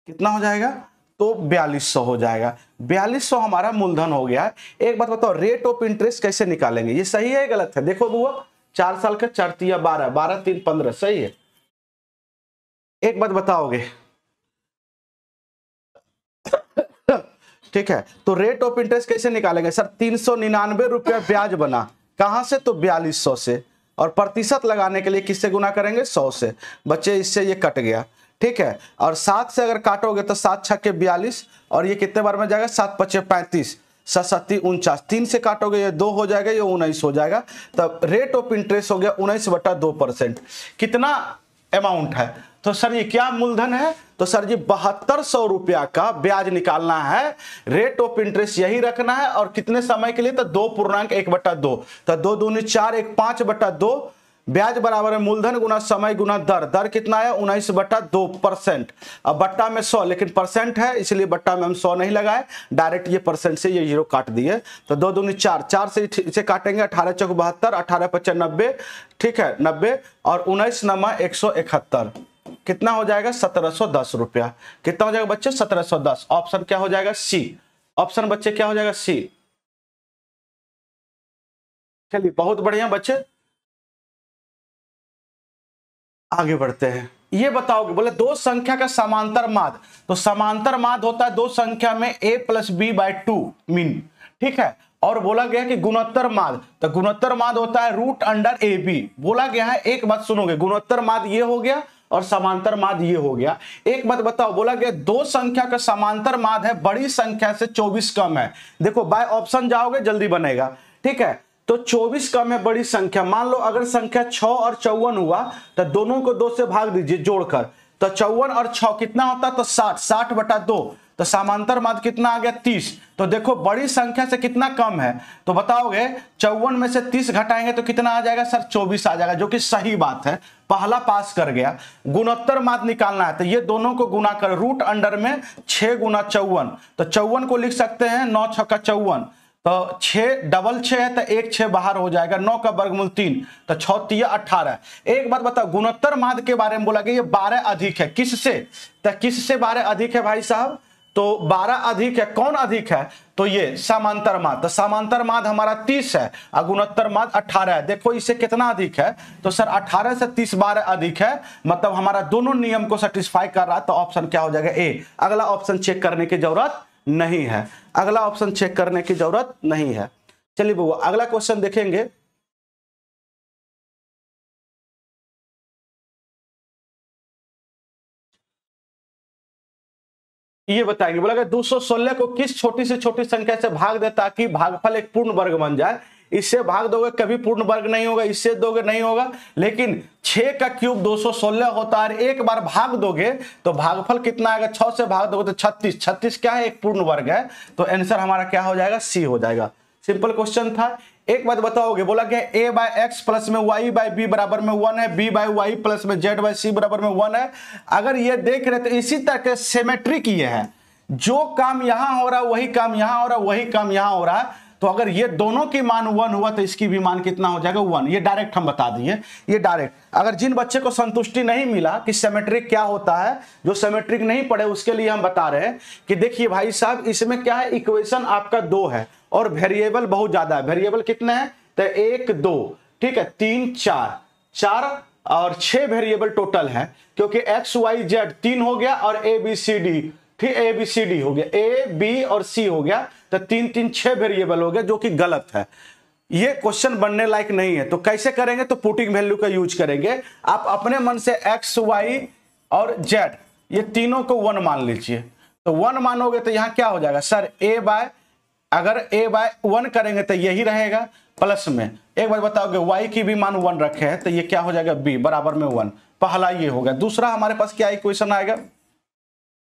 कितना हो जाएगा? तो 4200 हो जाएगा। 4200 हमारा मूलधन हो गया है। एक बात बताओ, रेट ऑफ इंटरेस्ट कैसे निकालेंगे? ये सही है गलत है? देखो बुआ, 4 साल का 4 तिया 12, 12 3 15, सही है। एक बात बताओगे ठीक है। तो रेट ऑफ इंटरेस्ट कैसे निकालेंगे सर? 399 रुपया ब्याज बना, कहां से? तो 4200 से, और प्रतिशत लगाने के लिए किससे गुना करेंगे? 100 से। बच्चे इससे ये कट गया, ठीक है। और 7 से अगर काटोगे तो 7 छक्के 42, और ये कितने बार में जाएगा? 7 पचे 35, 7 सत्ती 49, 3 से काटोगे ये 2 हो जाएगा, ये 19 हो जाएगा। तब रेट ऑफ इंटरेस्ट हो गया 19/2%। कितना अमाउंट है? तो सर ये क्या मूलधन है? तो सर जी 7200 रुपया का ब्याज निकालना है, रेट ऑफ इंटरेस्ट यही रखना है, और कितने समय के लिए? तो 2.1/2, तो 2 दूनी 4, 1 5/2, ब्याज बराबर है मूलधन गुना समय गुना दर। दर कितना है? 19/2%। अब बट्टा में 100, लेकिन परसेंट है इसलिए बट्टा में हम 100 नहीं लगाए, डायरेक्ट ये परसेंट से ये 0 काट दिए। तो 2 दूनी 4, 4 से इसे काटेंगे, 18 चौक 72, 18 पच्चे 90, ठीक है 90, और 19 नमा 171, कितना हो जाएगा? 1710 रुपया। कितना हो जाएगा बच्चे? 1710। ऑप्शन क्या हो जाएगा? सी। ऑप्शन बच्चे क्या हो जाएगा? सी। चलिए बहुत बढ़िया बच्चे, आगे बढ़ते हैं। ये बताओगे, बोले दो संख्या का समांतर माध्य, तो समांतर माध्य होता है दो संख्या में a + b/2 मीन, ठीक है। और बोला गया कि गुणोत्तर माध्य, तो गुणोत्तर माध्य होता है √√AB। बोला गया है, एक बात सुनोगे, गुणोत्तर माध्य ये हो गया और समांतर माध्य ये हो गया। एक बात बताओ, बोला गया दो संख्या का समांतर माध्य है बड़ी संख्या से 24 कम है। देखो बाय ऑप्शन जाओगे जल्दी बनेगा, ठीक है। तो 24 कम है बड़ी संख्या, मान लो अगर संख्या 6 और 54 हुआ तो दोनों को 2 से भाग दीजिए जोड़कर, तो 54 और 6 कितना होता है? तो 60, 60/2, तो समांतर माध्य कितना आ गया? 30। तो देखो बड़ी संख्या से कितना कम है, तो बताओगे 54 में से 30 घटाएंगे तो कितना आ जाएगा सर? 24 आ जाएगा, जो कि सही बात है, पहला पास कर गया। गुणोत्तर माध्य निकालना है तो ये दोनों को गुना कर, रूट अंडर में 6 गुना 54, तो 54 को लिख सकते हैं 9 छक्का 54, तो 6 डबल 6 है तो 1 6 बाहर हो जाएगा, 9 का वर्गमूल 3, तो 6 3 18। एक बात बताओ, गुणोत्तर माध्य के बारे में बोला गया ये 12 अधिक है, किससे? तो किससे 12 अधिक है भाई साहब? तो 12 अधिक है, कौन अधिक है? तो ये समांतर माध्य। तो समांतर माध्य हमारा 30 है और गुणोत्तर माध्य 18 है। देखो इससे कितना अधिक है? तो सर 18 से 30 12 अधिक है, मतलब हमारा दोनों नियम को सेटिस्फाई कर रहा है। तो ऑप्शन क्या हो जाएगा? ए। अगला ऑप्शन चेक करने की जरूरत नहीं है, अगला ऑप्शन चेक करने की जरूरत नहीं है। चलिए बउआ अगला क्वेश्चन देखेंगे। ये बताएंगे, बोला 216 को किस छोटी से छोटी संख्या से भाग दे ताकि भागफल एक पूर्ण वर्ग बन जाए। इससे भाग दोगे कभी पूर्ण वर्ग नहीं होगा, इससे दोगे नहीं होगा, लेकिन 6 का क्यूब 216 होता है। एक बार भाग दोगे तो भागफल कितना आएगा? 6 से भाग दोगे तो 36, 36 क्या है? एक पूर्ण वर्ग है। तो आंसर हमारा क्या हो जाएगा? सी हो जाएगा। सिंपल क्वेश्चन था। एक बात बताओगे, बोला गया a/x प्लस में y/b बराबर में 1 है, b/y प्लस में z/c बराबर में 1 है। अगर ये देख रहे तो इसी तरह के सिमेट्रिक ये है, जो काम यहां हो रहा है वही काम यहां हो रहा है, वही काम यहां हो रहा है। तो अगर ये दोनों की मान 1 हुआ तो इसकी भी मान कितना हो जाएगा? 1। ये डायरेक्ट हम बता दिए, ये डायरेक्ट। अगर जिन बच्चे को संतुष्टि नहीं मिला कि सिमेट्रिक क्या होता है, जो सिमेट्रिक नहीं पढ़े उसके लिए हम बता रहे हैं कि देखिए भाई साहब इसमें क्या है, इक्वेशन आपका 2 है और वेरिएबल बहुत ज्यादा है। वेरिएबल कितने हैं? तो 1 2, ठीक है, 3 4, 4 और 6 वेरिएबल टोटल है, क्योंकि x y z 3 हो गया और a b c d, ठीक, a b c d हो गया, a b और c हो गया, तो 3 3 6 वेरिएबल हो गया, जो कि गलत है। ये क्वेश्चन बनने लायक नहीं है। तो कैसे करेंगे? तो पुटिंग वैल्यू का यूज करेंगे। आप अपने मन से x y और z ये तीनों को 1 मान लीजिए। तो 1 मानोगे तो यहां क्या हो जाएगा सर? अगर a/1 करेंगे तो यही रहेगा प्लस में। एक बार बताओगे y की भी मान 1 रखे हैं तो ये क्या हो जाएगा? b बराबर में 1। पहला ये हो गया। दूसरा हमारे पास क्या इक्वेशन आएगा?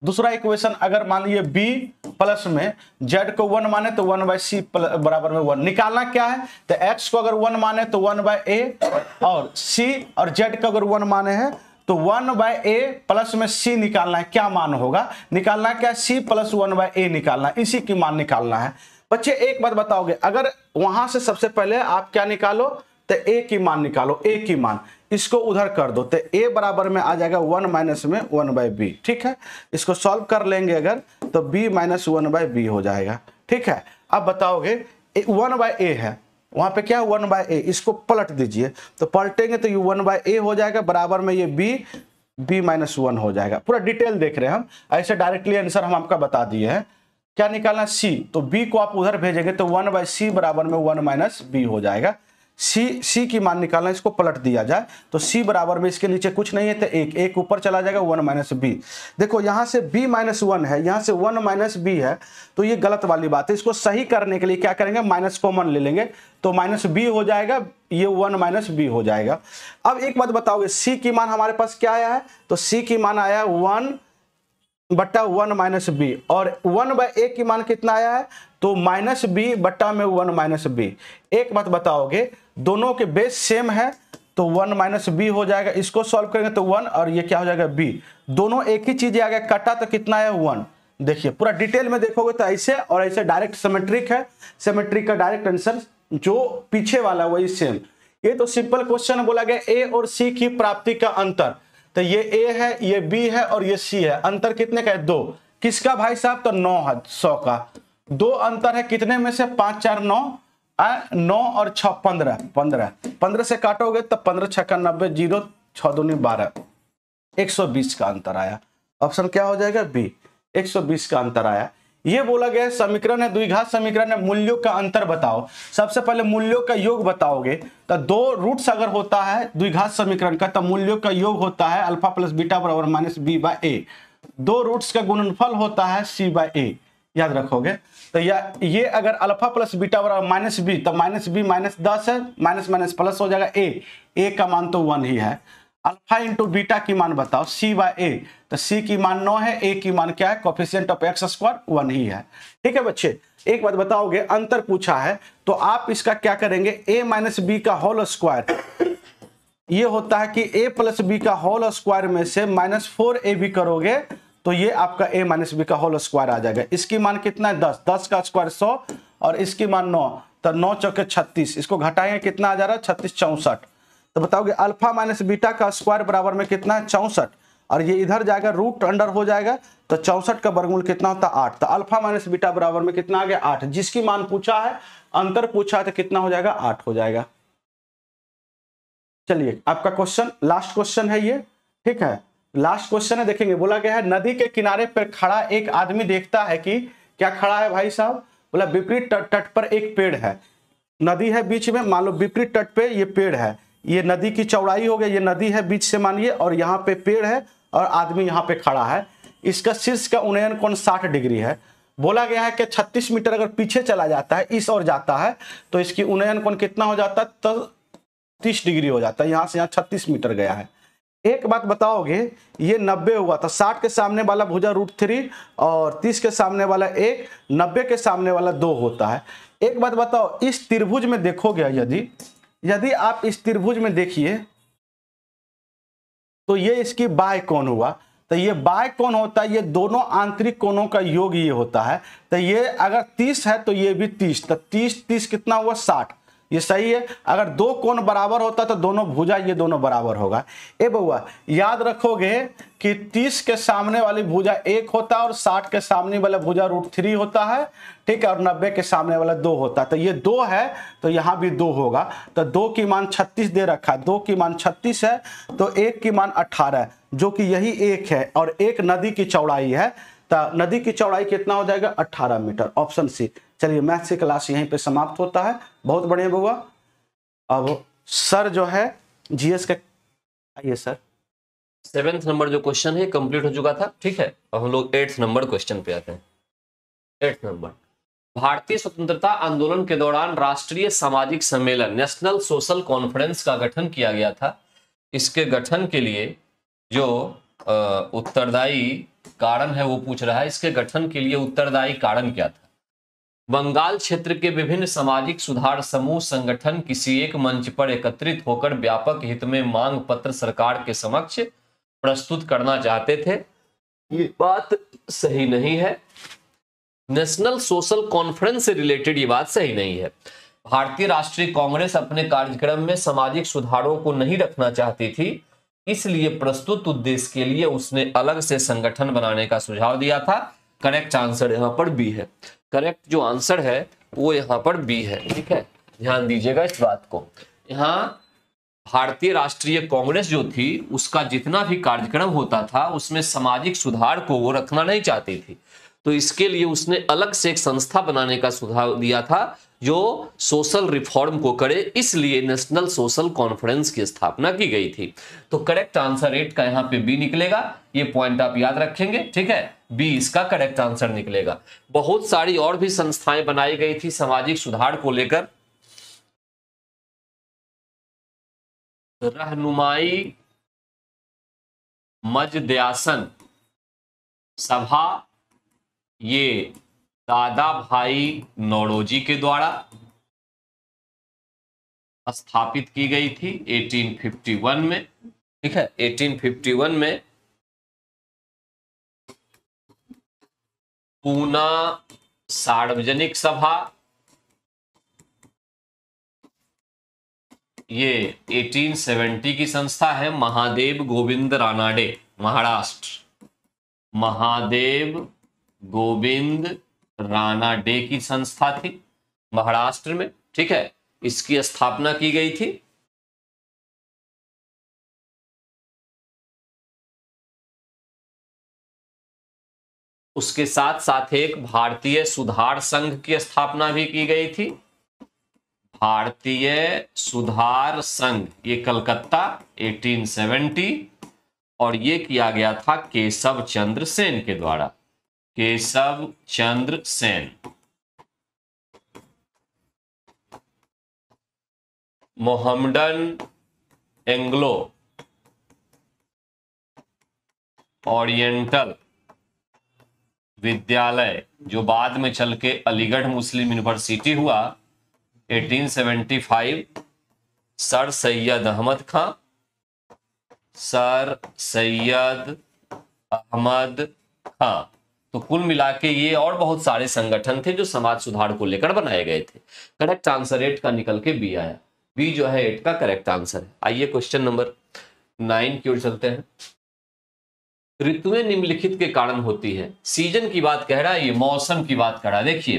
दूसरा इक्वेशन अगर मान लीजिए b प्लस में z को 1 माने तो 1/c बराबर में 1। निकालना क्या है? तो x को अगर 1 माने तो 1/a और c और z को अगर 1 माने हैं तो 1/a प्लस में c निकालना है। क्या मान होगा? निकालना क्या? c प्लस 1/a निकालना है, इसी की मान निकालना है। बच्चे एक बात बताओगे, अगर वहां से सबसे पहले आप क्या निकालो? तो a की मान निकालो, a की मान, इसको उधर कर दो तो a बराबर में आ जाएगा 1 माइनस में 1/b, ठीक है। इसको सॉल्व कर लेंगे अगर तो b माइनस 1/b हो जाएगा, ठीक है। अब बताओगे 1/a है, वहां पे क्या 1/a, इसको पलट दीजिए, तो पलटेंगे तो ये 1/a हो जाएगा, बराबर में ये b माइनस 1 हो जाएगा। पूरा डिटेल देख रहे हैं हम, ऐसे डायरेक्टली आंसर हम आपका बता दिए हैं। क्या निकालना सी, तो बी को आप उधर भेजेंगे तो 1/c बराबर में 1 - b हो जाएगा। सी की मान निकालना, इसको पलट दिया जाए तो सी बराबर में इसके नीचे कुछ नहीं है तो एक ऊपर चला जाएगा 1 - b। देखो यहाँ से b - 1 है, यहाँ से 1 - b है, तो ये गलत वाली बात है। इसको सही करने के लिए क्या करेंगे, माइनस कॉमन ले लेंगे तो -b हो जाएगा, ये 1 - b हो जाएगा। अब एक बात बताओगे, c की मान हमारे पास क्या आया है, तो c की मान आया 1/1 - b और 1/a की मान कितना आया है, तो -b बट्टा में 1 - b। एक बात बताओगे, दोनों के बेस सेम है तो 1 - b हो जाएगा, इसको सॉल्व करेंगे तो 1 और ये क्या हो जाएगा b, दोनों एक ही चीज आ गया, कटा तो कितना है 1। देखिए पूरा डिटेल में देखोगे तो ऐसे और ऐसे डायरेक्ट सिमेट्रिक है, सिमेट्रिक का डायरेक्ट आंसर जो पीछे वाला वही सेम। ये तो सिंपल क्वेश्चन बोला गया a और c की प्राप्ति का अंतर, तो ये a है, ये b है और ये c है, अंतर कितने का है 2, किसका भाई साहब, तो 9 है 100 का। 2 अंतर है कितने में से, 5 4 9 9 और 6 15, 15 से काटोगे तो 15 6 90, 0 6 दूनी 12, 120 का अंतर आया। ऑप्शन क्या हो जाएगा बी, 120 का अंतर आया। ये बोला गया समीकरण है, द्विघात समीकरण है, मूल्यों का अंतर बताओ। सबसे पहले मूल्यों का योग बताओगे, तो 2 रूट्स अगर होता है द्विघात समीकरण का तो मूल्यों का योग होता है अल्फा प्लस बीटा बराबर -b/a। 2 रूट्स का गुणनफल होता है c/a, याद रखोगे। तो ये अगर अल्फा प्लस बीटा बराबर -b, तो -b -10 है, माइनस प्लस हो जाएगा a का मान तो 1 ही है। अल्फा इंटू बीटा की मान बताओ c/a, तो c की मान 9 है, a की मान क्या है, कोफिशिएंट ऑफ x² 1 ही है। ठीक है बच्चे, एक बात बताओगे, अंतर पूछा है तो आप इसका क्या करेंगे, a - b का होल स्क्वायर, ये होता है कि a + b का होल स्क्वायर में से -4ab करोगे तो ये आपका a - b का होल स्क्वायर आ जाएगा। इसकी मान कितना है 10, 10 का स्क्वायर 100 और इसकी मान 9, तो 9 चौके 36, इसको घटाएंगे कितना आ जा रहा है 36 64। तो बताओगे अल्फा - बीटा का स्क्वायर बराबर में कितना है 64 और ये इधर जाएगा रूट अंडर हो जाएगा तो 64 का वर्गमूल कितना होता है 8, तो अल्फा - बीटा बराबर में कितना आ गया 8। जिसकी मान पूछा है, अंतर पूछा है तो कितना हो जाएगा 8 हो जाएगा। चलिए आपका क्वेश्चन लास्ट क्वेश्चन है ये, ठीक है, लास्ट क्वेश्चन है, देखेंगे। बोला गया है नदी के किनारे पर खड़ा एक आदमी देखता है कि क्या खड़ा है भाई साहब, बोला विपरीत तट पर एक पेड़ है, नदी है बीच में, मान लो विपरीत तट पे ये पेड़ है, ये नदी की चौड़ाई हो गई, ये नदी है बीच से मानिए और यहाँ पे पेड़ है और आदमी यहाँ पे खड़ा है। इसका शीर्ष का उन्नयन कोण 60 डिग्री है। बोला गया है कि 36 मीटर अगर पीछे चला जाता है, इस ओर जाता है तो इसकी उन्नयन कोण कितना हो जाता है, तो 30 डिग्री हो जाता है। यहाँ से यहाँ 36 मीटर गया है। एक बात बताओगे, ये 90 हुआ था, 60 के सामने वाला भुजा √3 और 30 के सामने वाला 1, 90 के सामने वाला 2 होता है। एक बात बताओ, इस त्रिभुज में देखोगे, यदि आप इस त्रिभुज में देखिए तो ये इसकी बाह्य कोण हुआ, तो ये बाह्य कोण होता है, ये दोनों आंतरिक कोणों का योग ये होता है। तो ये अगर 30 है तो ये भी 30, तो 30 कितना हुआ 60, ये सही है। अगर 2 कोण बराबर होता तो दोनों भुजा ये दोनों बराबर होगा। ए बउआ याद रखोगे कि 30 के सामने वाली भुजा 1 होता है और 60 के सामने वाला भुजा √3 होता है, ठीक है, और 90 के सामने वाला 2 होता है। तो ये 2 है तो यहाँ भी 2 होगा, तो 2 की मान 36 दे रखा है, 2 की मान 36 है तो 1 की मान 18 है, जो कि यही 1 है और 1 नदी की चौड़ाई है, तो नदी की चौड़ाई कितना हो जाएगा 18 मीटर, ऑप्शन सी। चलिए मैथ्स की क्लास यहीं पे समाप्त होता है। बहुत बढ़िया बुआ। अब सर जो है जीएस का, आइए सर। 7th नंबर जो क्वेश्चन है कंप्लीट हो चुका था, ठीक है। अब हम लोग 8th नंबर क्वेश्चन पे आते हैं। 8th नंबर, भारतीय स्वतंत्रता आंदोलन के दौरान राष्ट्रीय सामाजिक सम्मेलन नेशनल सोशल कॉन्फ्रेंस का गठन किया गया था। इसके गठन के लिए जो उत्तरदायी कारण है वो पूछ रहा है, इसके गठन के लिए उत्तरदायी कारण क्या था। बंगाल क्षेत्र के विभिन्न सामाजिक सुधार समूह संगठन किसी एक मंच पर एकत्रित होकर व्यापक हित में मांग पत्र सरकार के समक्ष प्रस्तुत करना चाहते थे। ये बात सही नहीं है। नेशनल सोशल कॉन्फ्रेंस से रिलेटेड ये बात सही नहीं है। भारतीय राष्ट्रीय कांग्रेस अपने कार्यक्रम में सामाजिक सुधारों को नहीं रखना चाहती थी, इसलिए प्रस्तुत उद्देश्य के लिए उसने अलग से संगठन बनाने का सुझाव दिया था। करेक्ट आंसर यहाँ पर बी है। करेक्ट जो आंसर है वो यहाँ पर बी है, ठीक है, ध्यान दीजिएगा इस बात को। यहाँ भारतीय राष्ट्रीय कांग्रेस जो थी उसका जितना भी कार्यक्रम होता था उसमें सामाजिक सुधार को वो रखना नहीं चाहती थी, तो इसके लिए उसने अलग से एक संस्था बनाने का सुझाव दिया था जो सोशल रिफॉर्म को करे, इसलिए नेशनल सोशल कॉन्फ्रेंस की स्थापना की गई थी। तो करेक्ट आंसर 8 का यहां पे बी निकलेगा। ये पॉइंट आप याद रखेंगे, ठीक है, बी इसका करेक्ट आंसर निकलेगा। बहुत सारी और भी संस्थाएं बनाई गई थी सामाजिक सुधार को लेकर। रहनुमाई मजदयासन सभा ये दादा भाई नौरोजी के द्वारा स्थापित की गई थी 1851 में, ठीक है। 1851 में पूना सार्वजनिक सभा ये 1870 की संस्था है। महादेव गोविंद रानाडे, महाराष्ट्र, महादेव गोविंद रानाडे की संस्था थी महाराष्ट्र में, ठीक है। इसकी स्थापना की गई थी। उसके साथ साथ एक भारतीय सुधार संघ की स्थापना भी की गई थी। भारतीय सुधार संघ ये कलकत्ता 1870, और ये किया गया था केशव चंद्र सेन के द्वारा। Keshav Chandra Sen. Mohammedan Anglo oriental विद्यालय जो बाद में चल के अलीगढ़ मुस्लिम यूनिवर्सिटी हुआ 1875, सर सैयद अहमद खां, सर सैयद अहमद खां। तो कुल मिला के ये और बहुत सारे संगठन थे जो समाज सुधार को लेकर बनाए गए थे। करेक्ट आंसर 8 का निकल के बी आया। बी जो है 8 का करेक्ट आंसर है। आइए क्वेश्चन नंबर 9 की ओर चलते हैं। ऋतुएं निम्नलिखित के कारण होती है। सीजन की बात कह रहा है, ये मौसम की बात कर रहा है। देखिए,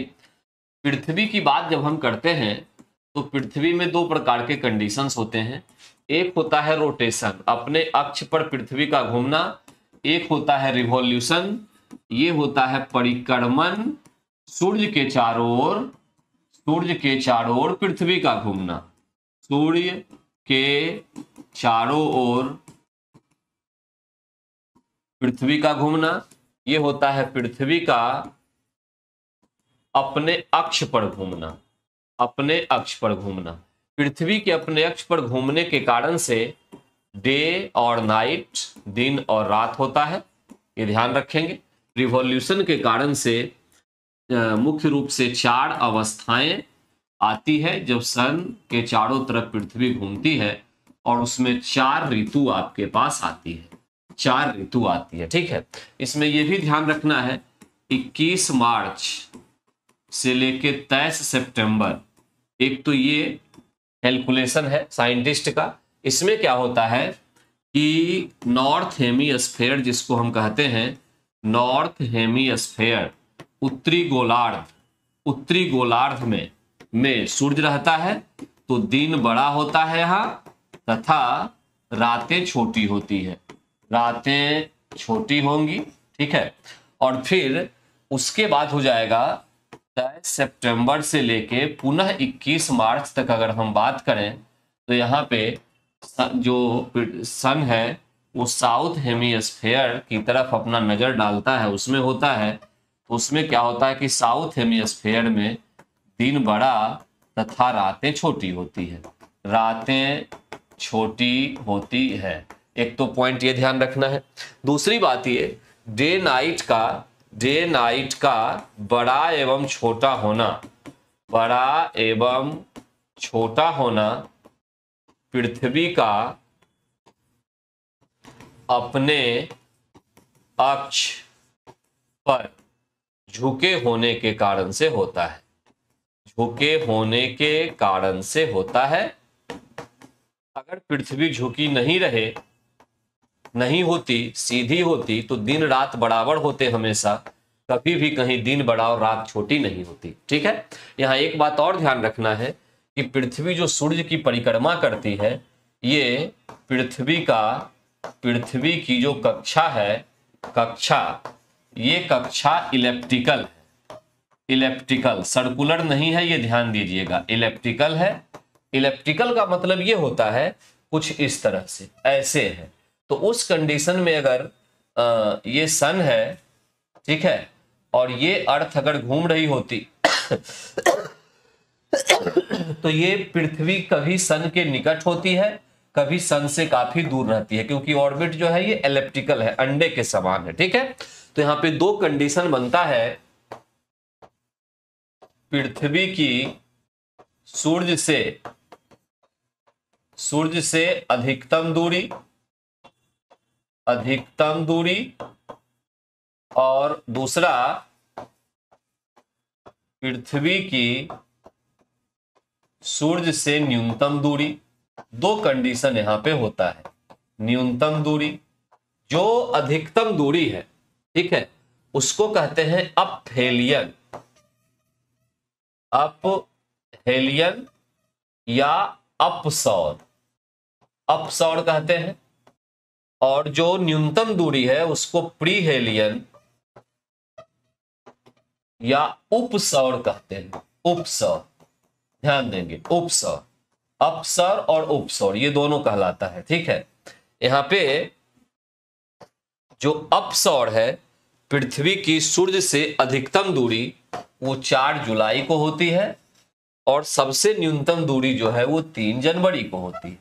पृथ्वी की बात जब हम करते हैं तो पृथ्वी में दो प्रकार के कंडीशंस होते हैं। एक होता है रोटेशन, अपने अक्ष पर पृथ्वी का घूमना। एक होता है रिवॉल्यूशन, ये होता है परिक्रमण, सूर्य के चारों ओर पृथ्वी का घूमना। सूर्य के चारों ओर पृथ्वी का घूमना, ये होता है पृथ्वी का अपने अक्ष पर घूमना। अपने अक्ष पर घूमना, पृथ्वी के अपने अक्ष पर घूमने के कारण से डे और नाइट, दिन और रात होता है, ये ध्यान रखेंगे। रिवॉल्यूशन के कारण से मुख्य रूप से 4 अवस्थाएं आती है जब सन के चारों तरफ पृथ्वी घूमती है, और उसमें 4 ऋतु आपके पास आती है। 4 ऋतु आती है, ठीक है। इसमें यह भी ध्यान रखना है 21 मार्च से लेके 23 सितंबर, एक तो ये कैलकुलेशन है साइंटिस्ट का। इसमें क्या होता है कि नॉर्थ हेमीस्फेयर जिसको हम कहते हैं, नॉर्थ हेमीस्फेयर उत्तरी गोलार्ध में सूर्य रहता है, तो दिन बड़ा होता है यहाँ तथा रातें छोटी होती है। रातें छोटी होंगी, ठीक है। और फिर उसके बाद हो जाएगा 23 सितंबर से लेके पुनः 21 मार्च तक अगर हम बात करें तो यहाँ पे जो सन है वो साउथ हेमीस्फेयर की तरफ अपना नजर डालता है, उसमें होता है। उसमें क्या होता है कि साउथ हेमीस्फेयर में दिन बड़ा तथा रातें छोटी होती है। रातें छोटी होती है, एक तो पॉइंट ये ध्यान रखना है। दूसरी बात ये डे नाइट का बड़ा एवं छोटा होना पृथ्वी का अपने अक्ष पर झुके होने के कारण से होता है। झुके होने के कारण से होता है। अगर पृथ्वी झुकी नहीं होती, सीधी होती, तो दिन रात बराबर होते हमेशा, कभी भी कहीं दिन बड़ा और रात छोटी नहीं होती, ठीक है। यहाँ एक बात और ध्यान रखना है कि पृथ्वी जो सूर्य की परिक्रमा करती है, ये पृथ्वी की जो कक्षा ये कक्षा इलेप्टिकल है, इलेप्टिकल, सर्कुलर नहीं है, ये ध्यान दीजिएगा, इलेप्टिकल है। इलेप्टिकल का मतलब ये होता है कुछ इस तरह से, ऐसे है। तो उस कंडीशन में अगर ये सन है, ठीक है, और ये अर्थ अगर घूम रही होती तो ये पृथ्वी कभी सन के निकट होती है, कभी सन से काफी दूर रहती है, क्योंकि ऑर्बिट जो है ये एलिप्टिकल है, अंडे के समान है, ठीक है। तो यहां पे दो कंडीशन बनता है, पृथ्वी की सूर्य से अधिकतम दूरी, और दूसरा पृथ्वी की सूर्य से न्यूनतम दूरी। दो कंडीशन यहां पे होता है। न्यूनतम दूरी, जो अधिकतम दूरी है, ठीक है, उसको कहते हैं अपहेलियन, अपहेलियन या अपसौर, अपसौर कहते हैं। और जो न्यूनतम दूरी है उसको प्रीहेलियन या उपसौर कहते हैं, उपसौर, ध्यान देंगे, उपसौर, अपसौर और उपसौर ये दोनों कहलाता है, ठीक है। यहां पे जो अपसौर है, पृथ्वी की सूर्य से अधिकतम दूरी वो 4 जुलाई को होती है, और सबसे न्यूनतम दूरी जो है वो 3 जनवरी को होती है,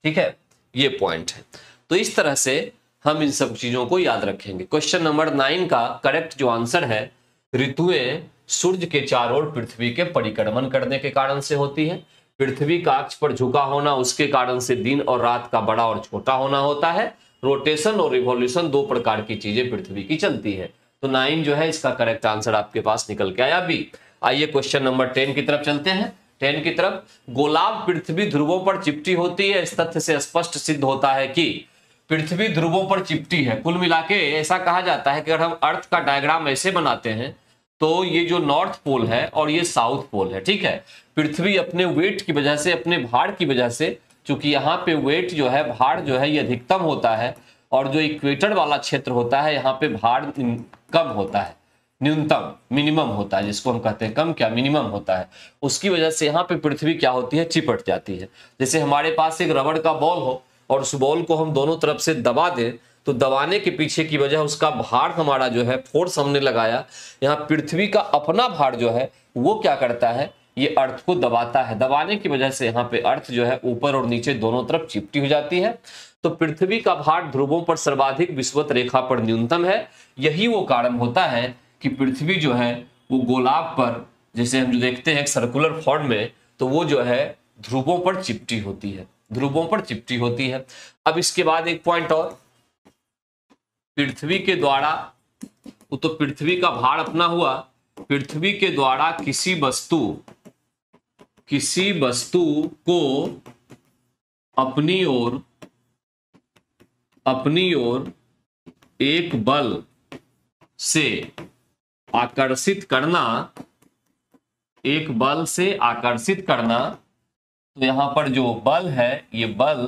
ठीक है, ये पॉइंट है। तो इस तरह से हम इन सब चीजों को याद रखेंगे। क्वेश्चन नंबर 9 का करेक्ट जो आंसर है, ऋतुएं सूर्य के चारों ओर पृथ्वी के परिक्रमण करने के कारण से होती है। पृथ्वी का अक्ष पर झुका होना, उसके कारण से दिन और रात का बड़ा और छोटा होना होता है। रोटेशन और रिवॉल्यूशन 2 प्रकार की चीजें पृथ्वी की चलती है। तो 9 जो है इसका करेक्ट आंसर आपके पास निकल के आया, बी। आइए क्वेश्चन नंबर 10 की तरफ चलते हैं। 10 की तरफ, गोलार्ध पृथ्वी ध्रुवों पर चिपटी होती है। इस तथ्य से स्पष्ट सिद्ध होता है कि पृथ्वी ध्रुवों पर चिपटी है। कुल मिलाके ऐसा कहा जाता है कि अगर हम अर्थ का डायग्राम ऐसे बनाते हैं तो ये जो नॉर्थ पोल है और ये साउथ पोल है, ठीक है। पृथ्वी अपने वेट की वजह से, अपने भार की वजह से, चूंकि यहाँ पे वेट जो है, भार जो है ये अधिकतम होता है, और जो इक्वेटर वाला क्षेत्र होता है यहाँ पे भार कम होता है, न्यूनतम, मिनिमम होता है, जिसको हम कहते हैं कम क्या, मिनिमम होता है। उसकी वजह से यहाँ पे पृथ्वी क्या होती है, चिपट जाती है। जैसे हमारे पास एक रबड़ का बॉल हो और उस बॉल को हम दोनों तरफ से दबा दें, तो दबाने के पीछे की वजह उसका भार हमारा जो है, फोर्स हमने लगाया, यहाँ पृथ्वी का अपना भार जो है वो क्या करता है, ये अर्थ को दबाता है। दबाने की वजह से यहाँ पे अर्थ जो है ऊपर और नीचे दोनों तरफ चिपटी हो जाती है। तो पृथ्वी का भार ध्रुवों पर सर्वाधिक, विषुवत रेखा पर न्यूनतम है। यही वो कारण होता है कि पृथ्वी जो है वो गोलार्ध पर, जैसे हम जो देखते हैं सर्कुलर फॉर्म में, तो वो जो है ध्रुवों पर चिपटी होती है, ध्रुवों पर चिपटी होती है। अब इसके बाद एक पॉइंट और, पृथ्वी के द्वारा, तो पृथ्वी का भार अपना हुआ, पृथ्वी के द्वारा किसी वस्तु को अपनी ओर एक बल से आकर्षित करना, एक बल से आकर्षित करना। तो यहां पर जो बल है, ये बल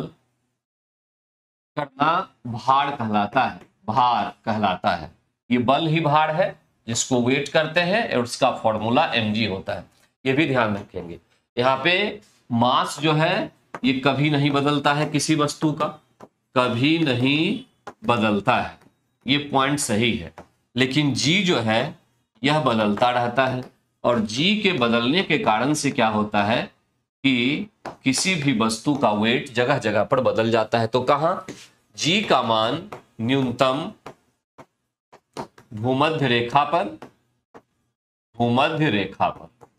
करना भार कहलाता है, भार कहलाता है। ये बल ही भार है जिसको वेट करते हैं, और उसका फॉर्मूला mg होता है। ये भी ध्यान रखेंगे। यहाँ पे मास जो है ये कभी नहीं बदलता है, किसी वस्तु का कभी नहीं बदलता है, ये पॉइंट सही है। लेकिन g जो है यह बदलता रहता है, और g के बदलने के कारण से क्या होता है कि किसी भी वस्तु का वेट जगह जगह पर बदल जाता है। तो कहां, g का मान न्यूनतम भूमध्य रेखा पर,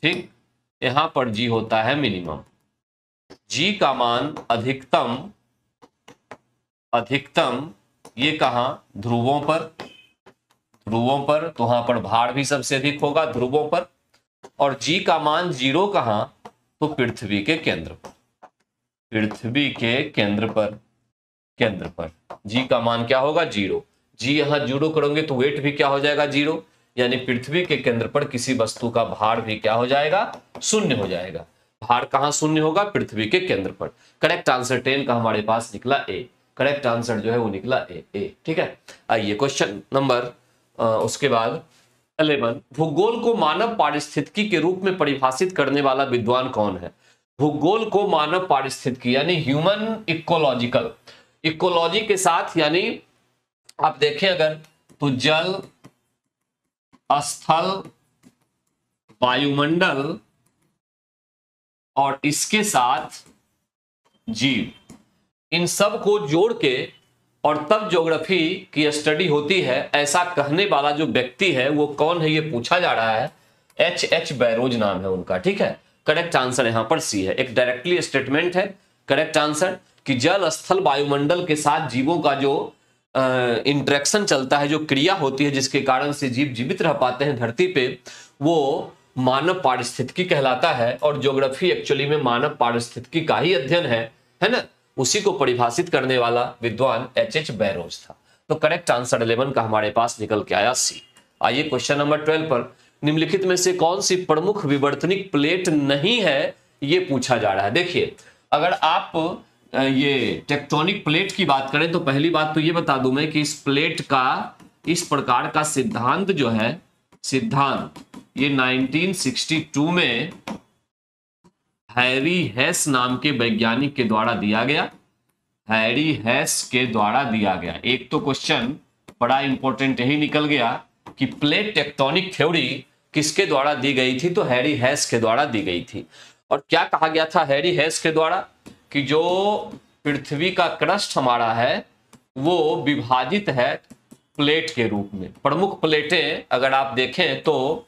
ठीक, यहां पर g होता है मिनिमम। g का मान अधिकतम ये कहां, ध्रुवों पर, तो वहां पर भार भी सबसे अधिक होगा ध्रुवों पर। और g का मान 0 कहां, तो पृथ्वी के केंद्र पर, g का मान क्या होगा, 0। g यहां 0 करोगे तो वेट भी क्या हो जाएगा, 0, यानी पृथ्वी के केंद्र पर किसी वस्तु का भार भी क्या हो जाएगा, शून्य हो जाएगा। भार कहां शून्य होगा, पृथ्वी के केंद्र पर। करेक्ट आंसर 10 का हमारे पास निकला ए, करेक्ट आंसर जो है वो निकला ए, ठीक है। आइए क्वेश्चन नंबर उसके बाद 11, भूगोल को मानव पारिस्थितिकी के रूप में परिभाषित करने वाला विद्वान कौन है? भूगोल को मानव पारिस्थितिकी यानी ह्यूमन इकोलॉजिकल, इकोलॉजी के साथ, यानी आप देखें अगर तो जल, स्थल, वायुमंडल और इसके साथ जीव, इन सब को जोड़ के और तब ज्योग्राफी की स्टडी होती है, ऐसा कहने वाला जो व्यक्ति है वो कौन है, ये पूछा जा रहा है। H.H. बैरोज नाम है उनका, ठीक है। करेक्ट आंसर यहां पर सी है, एक डायरेक्टली स्टेटमेंट है। करेक्ट आंसर कि जल, स्थल, वायुमंडल के साथ जीवों का जो इंटरेक्शन चलता है, जो क्रिया होती है जिसके कारण से जीव जीवित रह पाते हैं धरती पे, वो मानव पारिस्थितिकी कहलाता है। और ज्योग्राफी एक्चुअली में मानव पारिस्थितिकी का ही अध्ययन है ना। उसी को परिभाषित करने वाला विद्वान H.H. बैरोज था। तो करेक्ट आंसर 11 का हमारे पास निकल के आया सी। आइए क्वेश्चन नंबर 12 पर, निम्नलिखित में से कौन सी प्रमुख विवर्तनिक प्लेट नहीं है, ये पूछा जा रहा है। देखिए, अगर आप ये टेक्टोनिक प्लेट की बात करें तो पहली बात तो ये बता दूं मैं कि इस प्लेट का, इस प्रकार का सिद्धांत जो है, सिद्धांत ये 1962 में हैरी हेस नाम के वैज्ञानिक के द्वारा दिया गया। हैरी हेस के द्वारा दिया गया। एक तो क्वेश्चन बड़ा इंपॉर्टेंट यही निकल गया कि प्लेट टेक्टोनिक थ्योरी किसके द्वारा दी गई थी, तो हैरी हेस के द्वारा दी गई थी। और क्या कहा गया था हैरी हेस के द्वारा कि जो पृथ्वी का क्रस्ट हमारा है वो विभाजित है प्लेट के रूप में। प्रमुख प्लेटें अगर आप देखें तो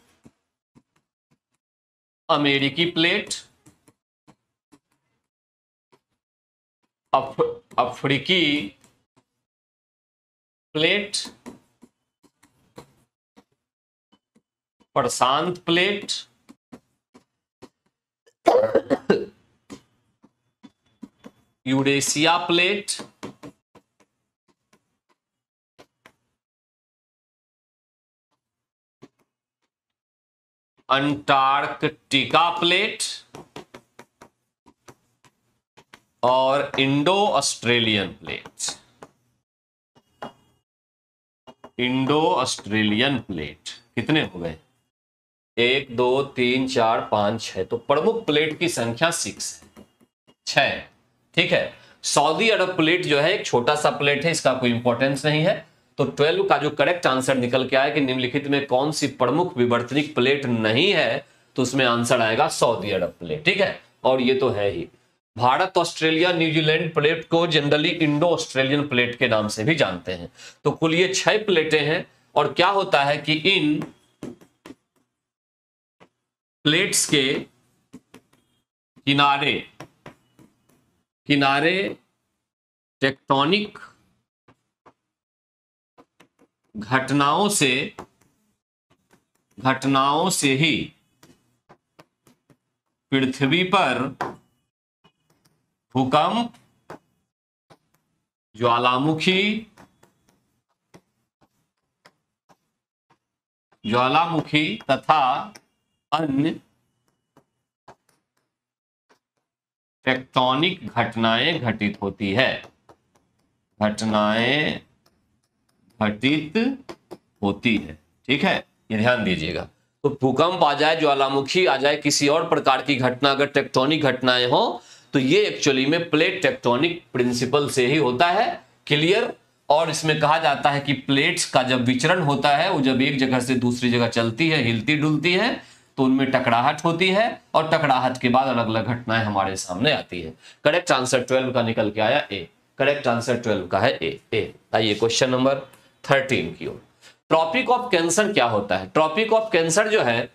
अमेरिकी प्लेट, अफ्रीकी प्लेट, प्रशांत plate, Eurasia plate, Antarctica plate और Indo Australian plate. Indo Australian plate कितने हो गए? 1 2 3 4 5 6। तो प्रमुख प्लेट की संख्या 6 है, ठीक है। सऊदी अरब प्लेट जो है एक छोटा सा प्लेट है, इसका कोई इंपॉर्टेंस नहीं है। तो 12 का जो करेक्ट आंसर निकल के आया कि निम्नलिखित में कौन सी प्रमुख विवर्तनिक प्लेट नहीं है, तो उसमें आंसर आएगा सऊदी अरब प्लेट, ठीक है। और ये तो है ही। भारत, ऑस्ट्रेलिया, न्यूजीलैंड प्लेट को जनरली इंडो ऑस्ट्रेलियन प्लेट के नाम से भी जानते हैं। तो कुल ये 6 प्लेटें हैं। और क्या होता है कि इन प्लेट्स के किनारे टेक्टोनिक घटनाओं से ही पृथ्वी पर भूकंप, ज्वालामुखी तथा अन्य टेक्टोनिक घटनाएं घटित होती है, ठीक है। ये ध्यान दीजिएगा। तो भूकंप आ जाए, ज्वालामुखी आ जाए, किसी और प्रकार की घटना अगर टेक्टोनिक घटनाएं हो, तो ये एक्चुअली में प्लेट टेक्टोनिक प्रिंसिपल से ही होता है। क्लियर। और इसमें कहा जाता है कि प्लेट्स का जब विचरण होता है, वो जब एक जगह से दूसरी जगह चलती है, हिलती डुलती है, तो उनमें टकराहट होती है और टकराहट के बाद अलग अलग घटनाएं हमारे सामने आती है। करेक्ट आंसर 12 का निकल के आया ए। करेक्ट आंसर 12 का है ए। आइए क्वेश्चन नंबर 13 की ओर। ट्रॉपिक ऑफ कैंसर क्या होता है? ट्रॉपिक ऑफ कैंसर जो है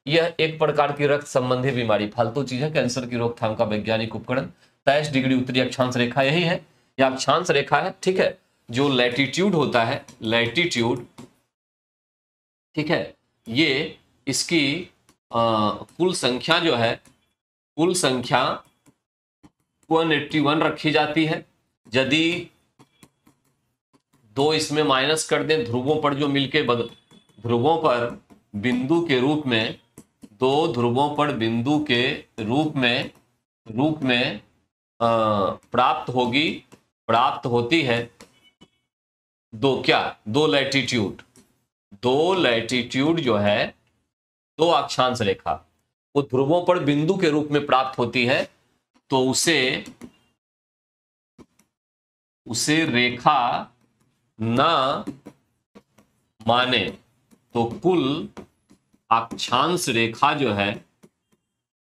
यह एक प्रकार की रक्त संबंधी बीमारी, फालतू चीज है। कैंसर की रोकथाम का वैज्ञानिक उपकरण 23 डिग्री उत्तरी अक्षांश रेखा यही है, यह अक्षांश रेखा है, ठीक है। जो लैटिट्यूड होता है, लैटिट्यूड, ठीक है, ये इसकी कुल संख्या जो है, कुल संख्या 181 रखी जाती है। यदि 2 इसमें माइनस कर दें, ध्रुवों पर जो मिलके ध्रुवों पर बिंदु के रूप में, 2 ध्रुवों पर बिंदु के रूप में प्राप्त होती है 2 लैटिट्यूड, दो लैटिट्यूड जो है, दो अक्षांश रेखा वो ध्रुवों पर बिंदु के रूप में प्राप्त होती है, तो उसे रेखा न माने तो कुल अक्षांश रेखा जो है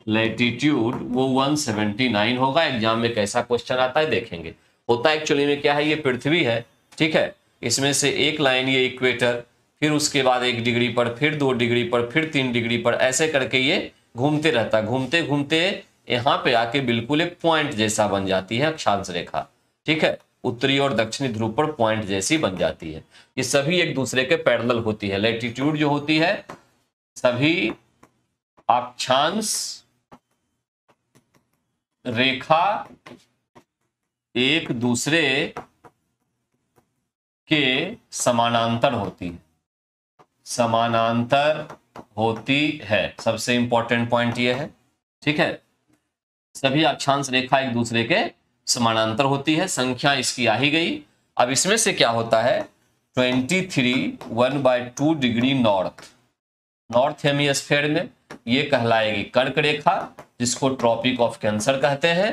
लैटिट्यूड वो 179 होगा। एग्जाम में कैसा क्वेश्चन आता है देखेंगे। होता एक्चुअली में क्या है, ये पृथ्वी है, ठीक है, इसमें से एक लाइन ये इक्वेटर, फिर उसके बाद 1 डिग्री पर, फिर 2 डिग्री पर, फिर 3 डिग्री पर, ऐसे करके ये घूमते रहता है। घूमते घूमते यहाँ पे आके बिल्कुल एक पॉइंट जैसा बन जाती है अक्षांश रेखा, ठीक है, उत्तरी और दक्षिणी ध्रुव पर पॉइंट जैसी बन जाती है। ये सभी एक दूसरे के पैरेलल होती है। लैटिट्यूड जो होती है, सभी अक्षांश रेखा एक दूसरे के समानांतर होती है, समानांतर होती है। सबसे इंपॉर्टेंट पॉइंट ये है, ठीक है, सभी अक्षांश रेखा एक दूसरे के समानांतर होती है। संख्या इसकी आ ही गई। अब इसमें से क्या होता है, 23 1/2 डिग्री नॉर्थ हेमिस्फीयर में ये कहलाएगी कर्क रेखा, जिसको ट्रॉपिक ऑफ कैंसर कहते हैं।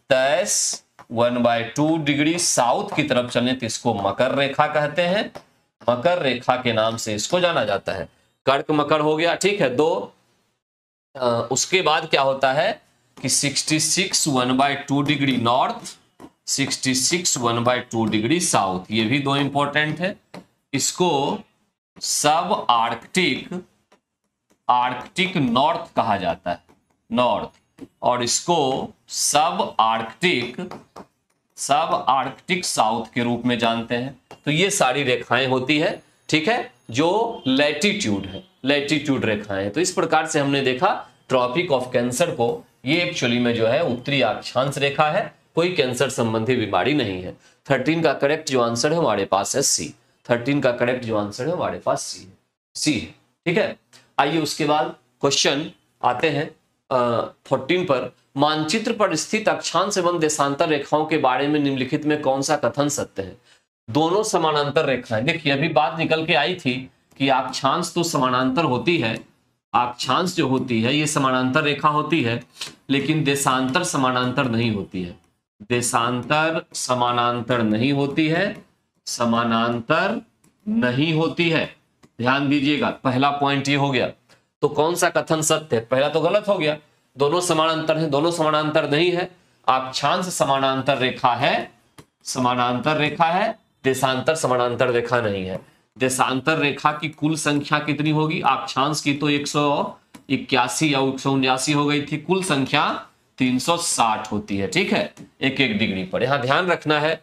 23 1/2 डिग्री साउथ की तरफ चलें तो इसको मकर रेखा कहते हैं। मकर रेखा के नाम से इसको जाना जाता है। कर्क मकर हो गया, ठीक है, दो। उसके बाद क्या होता है कि 66 1/2 डिग्री नॉर्थ, 66 1/2 डिग्री साउथ, ये भी दो इंपॉर्टेंट है। इसको सब आर्कटिक नॉर्थ कहा जाता है, नॉर्थ, और इसको सब आर्कटिक साउथ के रूप में जानते हैं। तो ये सारी रेखाएं होती है, ठीक है, जो लैटिट्यूड है, लैटिट्यूड रेखाएं। तो इस प्रकार से हमने देखा ट्रॉपिक ऑफ कैंसर को, ये एक्चुअली में जो है उत्तरी अक्षांश रेखा है, कोई कैंसर संबंधी बीमारी नहीं है। 13 का करेक्ट जो आंसर है हमारे पास है सी। 13 का करेक्ट जो आंसर है हमारे पास सी है, ठीक है। आइए उसके बाद क्वेश्चन आते हैं 14 पर। मानचित्र पर स्थित अक्षांश एवं देशांतर रेखाओं के बारे में निम्नलिखित में कौन सा कथन सत्य है। दोनों समानांतर रेखाएं, देखिए अभी बात निकल के आई थी कि अक्षांश तो समानांतर होती है, अक्षांश जो होती है ये समानांतर रेखा होती है, लेकिन देशांतर समानांतर नहीं होती है। देशांतर समानांतर नहीं होती है, समानांतर नहीं होती है। ध्यान दीजिएगा, पहला पॉइंट ये हो गया। तो कौन सा कथन सत्य है, पहला तो गलत हो गया, दोनों समानांतर है, दोनों समानांतर नहीं है। अक्षांश समानांतर रेखा है, समानांतर रेखा है, देशांतर समानांतर रेखा नहीं है। देशांतर रेखा की कुल संख्या कितनी होगी, अक्षांश की तो 181 या 179 हो गई थी, कुल संख्या 360 होती है, ठीक है, एक डिग्री पर। यहां ध्यान रखना है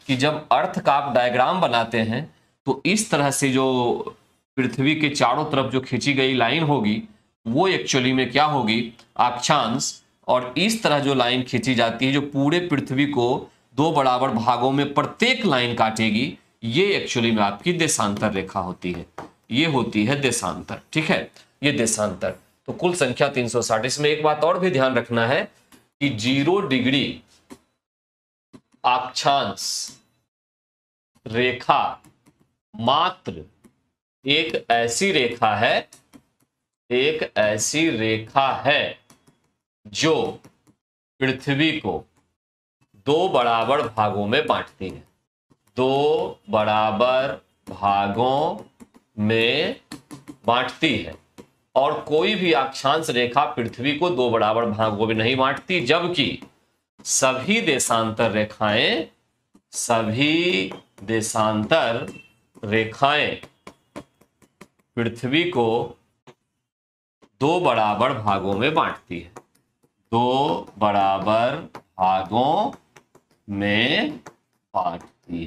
कि जब अर्थ का आप डायग्राम बनाते हैं तो इस तरह से जो पृथ्वी के चारों तरफ जो खींची गई लाइन होगी वो एक्चुअली में क्या होगी, अक्षांश, और इस तरह जो लाइन खींची जाती है जो पूरे पृथ्वी को दो बराबर भागों में प्रत्येक लाइन काटेगी, ये एक्चुअली में आपकी देशांतर रेखा होती है, ये होती है देशांतर, ठीक है, ये देशांतर। तो कुल संख्या 360। इसमें एक बात और भी ध्यान रखना है कि 0 डिग्री अक्षांश रेखा मात्र एक ऐसी रेखा है जो पृथ्वी को दो बराबर भागों में बांटती है, दो बराबर भागों में बांटती है। और कोई भी अक्षांश रेखा पृथ्वी को दो बराबर भागों में नहीं बांटती, जबकि सभी देशांतर रेखाएं पृथ्वी को दो बराबर भागों में बांटती है, दो बराबर भागों में बांटती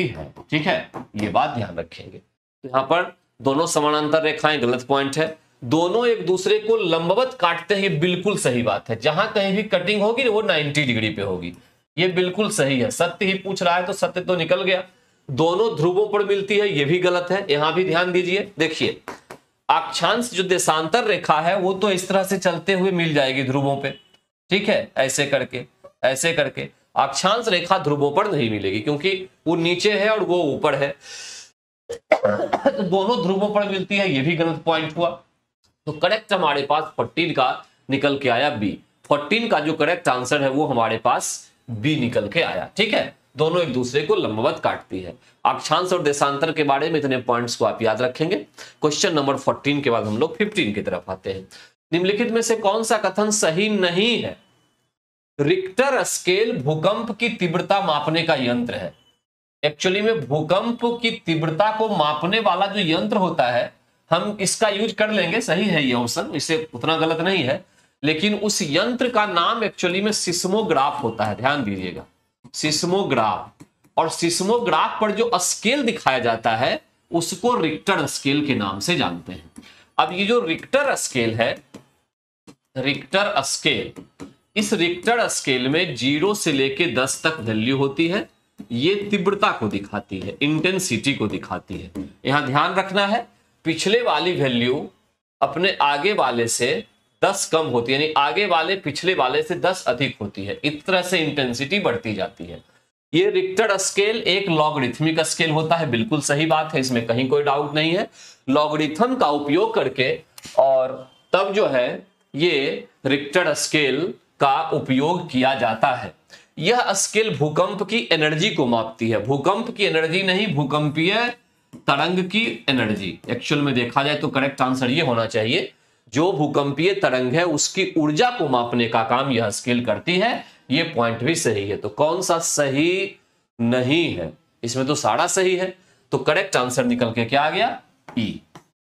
है, ठीक है, ये बात ध्यान रखेंगे। तो यहां पर दोनों समानांतर रेखाएं गलत पॉइंट है, दोनों एक दूसरे को लंबवत काटते हैं, ये बिल्कुल सही बात है। जहां कहीं भी कटिंग होगी वो 90 डिग्री पे होगी, ये बिल्कुल सही है। सत्य ही पूछ रहा है तो सत्य तो निकल गया। दोनों ध्रुवों पर मिलती है, ये भी गलत है। यहां भी ध्यान दीजिए, देखिए अक्षांश जो देशांतर रेखा है वो तो इस तरह से चलते हुए मिल जाएगी ध्रुवों पे, ठीक है, ऐसे करके। अक्षांश रेखा ध्रुवों पर नहीं मिलेगी क्योंकि वो नीचे है और वो ऊपर है। तो दोनों ध्रुवों पर मिलती है, ये भी गलत पॉइंट हुआ। तो करेक्ट हमारे पास 14 का निकल के आया बी। 14 का जो करेक्ट आंसर है वो हमारे पास बी निकल के आया। ठीक है, दोनों एक दूसरे को लंबवत काटती है। अक्षांश और देशांतर के बारे में इतने पॉइंट्स को आप याद रखेंगे। क्वेश्चन नंबर 14 के बाद हम लोग 15 की तरफ आते हैं। निम्नलिखित में से कौन सा कथन सही नहीं है? रिक्टर स्केल भूकंप की तीव्रता मापने का यंत्र है। एक्चुअली में भूकंप की तीव्रता को मापने वाला जो यंत्र होता है, हम इसका यूज कर लेंगे, सही है ये ऑप्शन, इससे उतना गलत नहीं है। लेकिन उस यंत्र का नाम एक्चुअली में सिस्मोग्राफ होता है, ध्यान दीजिएगा, सिस्मोग्राफ। और सिस्मोग्राफ पर जो स्केल दिखाया जाता है उसको रिक्टर स्केल के नाम से जानते हैं। अब ये जो रिक्टर स्केल है, रिक्टर स्केल, इस रिक्टर स्केल में 0 से लेके 10 तक वैल्यू होती है। ये तीव्रता को दिखाती है, इंटेंसिटी को दिखाती है। यहां ध्यान रखना है, पिछले वाली वैल्यू अपने आगे वाले से 10 कम होती है, यानी आगे वाले पिछले वाले से 10 अधिक होती है। इस तरह से इंटेंसिटी बढ़ती जाती है। ये रिक्टर स्केल एक लॉगरिथमिक स्केल होता है, बिल्कुल सही बात है, इसमें कहीं कोई डाउट नहीं है। लॉगरिथम का उपयोग करके और तब जो है ये रिक्टर स्केल का उपयोग किया जाता है। यह स्केल भूकंप की एनर्जी को मापती है। भूकंप की एनर्जी नहीं, भूकंपीय तरंग की एनर्जी। एक्चुअल में देखा जाए तो करेक्ट आंसर ये होना चाहिए, जो भूकंपीय तरंग है उसकी ऊर्जा को मापने का काम यह स्केल करती है। ये पॉइंट भी सही है। तो कौन सा सही नहीं है? इसमें तो सारा सही है। तो करेक्ट आंसर निकल के क्या आ गया? ई।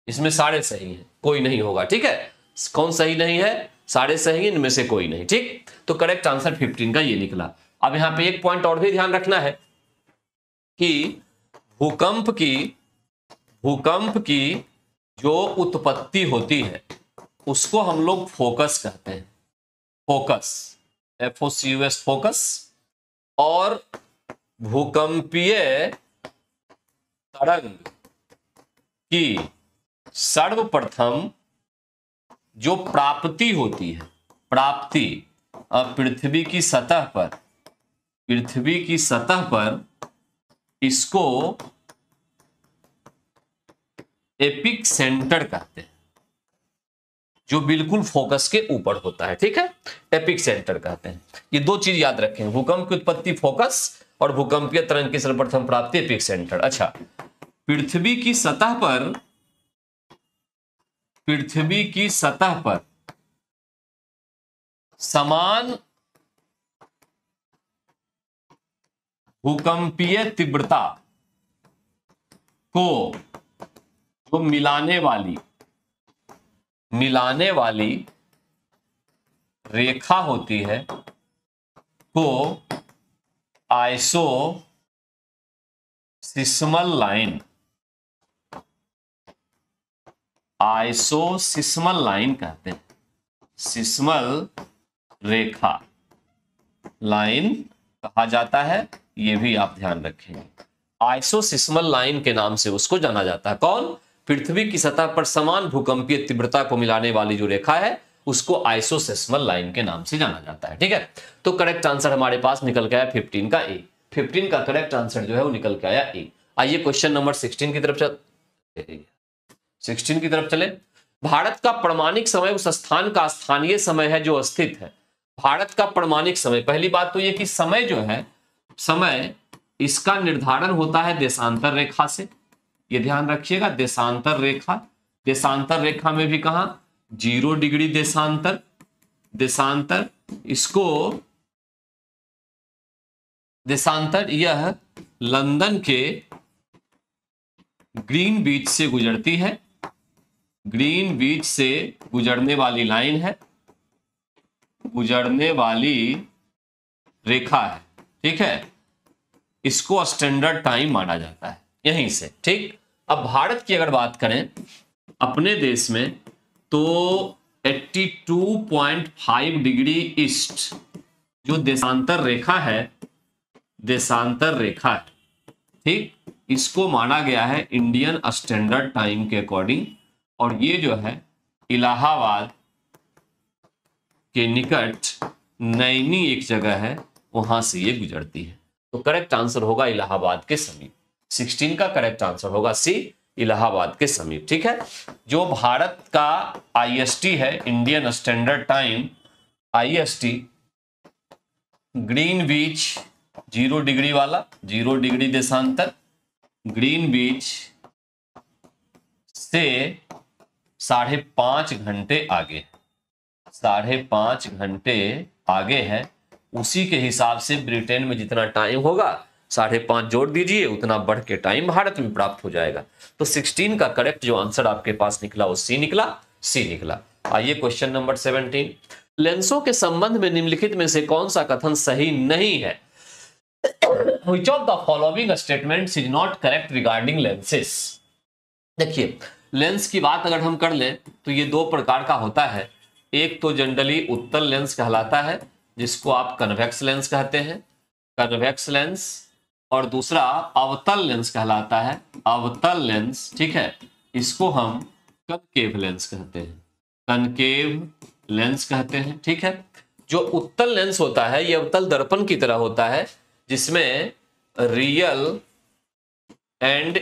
इसमें सारे सही हैं, कोई नहीं होगा। ठीक है, कौन सही नहीं है? सारे सही हैं, इनमें से कोई नहीं। ठीक, तो करेक्ट आंसर 15 का ये निकला। अब यहां पे एक पॉइंट और भी ध्यान रखना है कि भूकंप की जो उत्पत्ति होती है उसको हम लोग फोकस कहते हैं। Focus, FOCUS, focus. और भूकंपीय तरंग की सर्वप्रथम जो प्राप्ति होती है, प्राप्ति पृथ्वी की सतह पर इसको एपिक सेंटर कहते हैं, जो बिल्कुल फोकस के ऊपर होता है। ठीक है, एपिक सेंटर कहते हैं। ये दो चीज याद रखें, भूकंप की उत्पत्ति फोकस और भूकंपीय तरंग की सर्वप्रथम प्राप्ति एपिक सेंटर। अच्छा, पृथ्वी की सतह पर समान भूकंपीय तीव्रता को जो मिलाने वाली रेखा होती है को आइसोसिस्मल लाइन कहते हैं। सिस्मल रेखा लाइन कहा जाता है, यह भी आप ध्यान रखेंगे। आइसोसिस्मल लाइन के नाम से उसको जाना जाता है। कौन? पृथ्वी की सतह पर समान भूकंपीय तीव्रता को मिलाने वाली जो रेखा है उसको आइसोसिस्मल लाइन के नाम से जाना जाता है। ठीक है, तो करेक्ट आंसर हमारे पास निकल के आया 15 का ए। 15 का करेक्ट आंसर जो है वो निकल के आया ए। आइए क्वेश्चन नंबर 16 की तरफ चले। भारत का प्रामाणिक समय उस स्थान का स्थानीय समय है जो स्थित है। भारत का प्रामाणिक समय, पहली बात तो ये कि समय जो है, समय इसका निर्धारण होता है देशांतर रेखा से। ये ध्यान रखिएगा, देशांतर रेखा में भी कहां 0 डिग्री देशांतर इसको देशांतर यह लंदन के ग्रीन बीच से गुजरती है। ग्रीन बीच से गुजरने वाली लाइन है, गुजरने वाली रेखा है। ठीक है, इसको स्टैंडर्ड टाइम माना जाता है यहीं से। ठीक, अब भारत की अगर बात करें अपने देश में तो 82.5 डिग्री ईस्ट जो देशांतर रेखा है, ठीक, इसको माना गया है इंडियन स्टैंडर्ड टाइम के अकॉर्डिंग। और ये जो है इलाहाबाद के निकट नैनी एक जगह है, वहां से ये गुजरती है। तो करेक्ट आंसर होगा इलाहाबाद के समीप। 16 का करेक्ट आंसर होगा सी, इलाहाबाद के समीप। ठीक है, जो भारत का IST है, Indian standard time IST, Greenwich 0 degree वाला, 0 डिग्री देशांतर, ग्रीनविच से 5.5 घंटे आगे, 5.5 घंटे आगे है। उसी के हिसाब से ब्रिटेन में जितना टाइम होगा 5.5 जोड़ दीजिए, उतना बढ़ के टाइम भारत में प्राप्त हो जाएगा। तो 16 का करेक्ट जो आंसर आपके पास निकला वो सी निकला, सी निकला। आइए क्वेश्चन नंबर 17, लेंसों के संबंध में निम्नलिखित में से कौन सा कथन सही नहीं है? Which of the following statements is not correct regarding lenses? देखिए, लेंस की बात अगर हम कर लें तो ये 2 प्रकार का होता है। एक तो जनरली उत्तल लेंस कहलाता है, जिसको आप कन्वेक्स लेंस कहते हैं, कन्वेक्स लेंस, और दूसरा अवतल लेंस कहलाता है, अवतल लेंस। ठीक है, इसको हम कनकेव लेंस कहते हैं, कनकेव लेंस कहते हैं। ठीक है, जो उत्तल लेंस होता है ये अवतल दर्पण की तरह होता है, जिसमें रियल एंड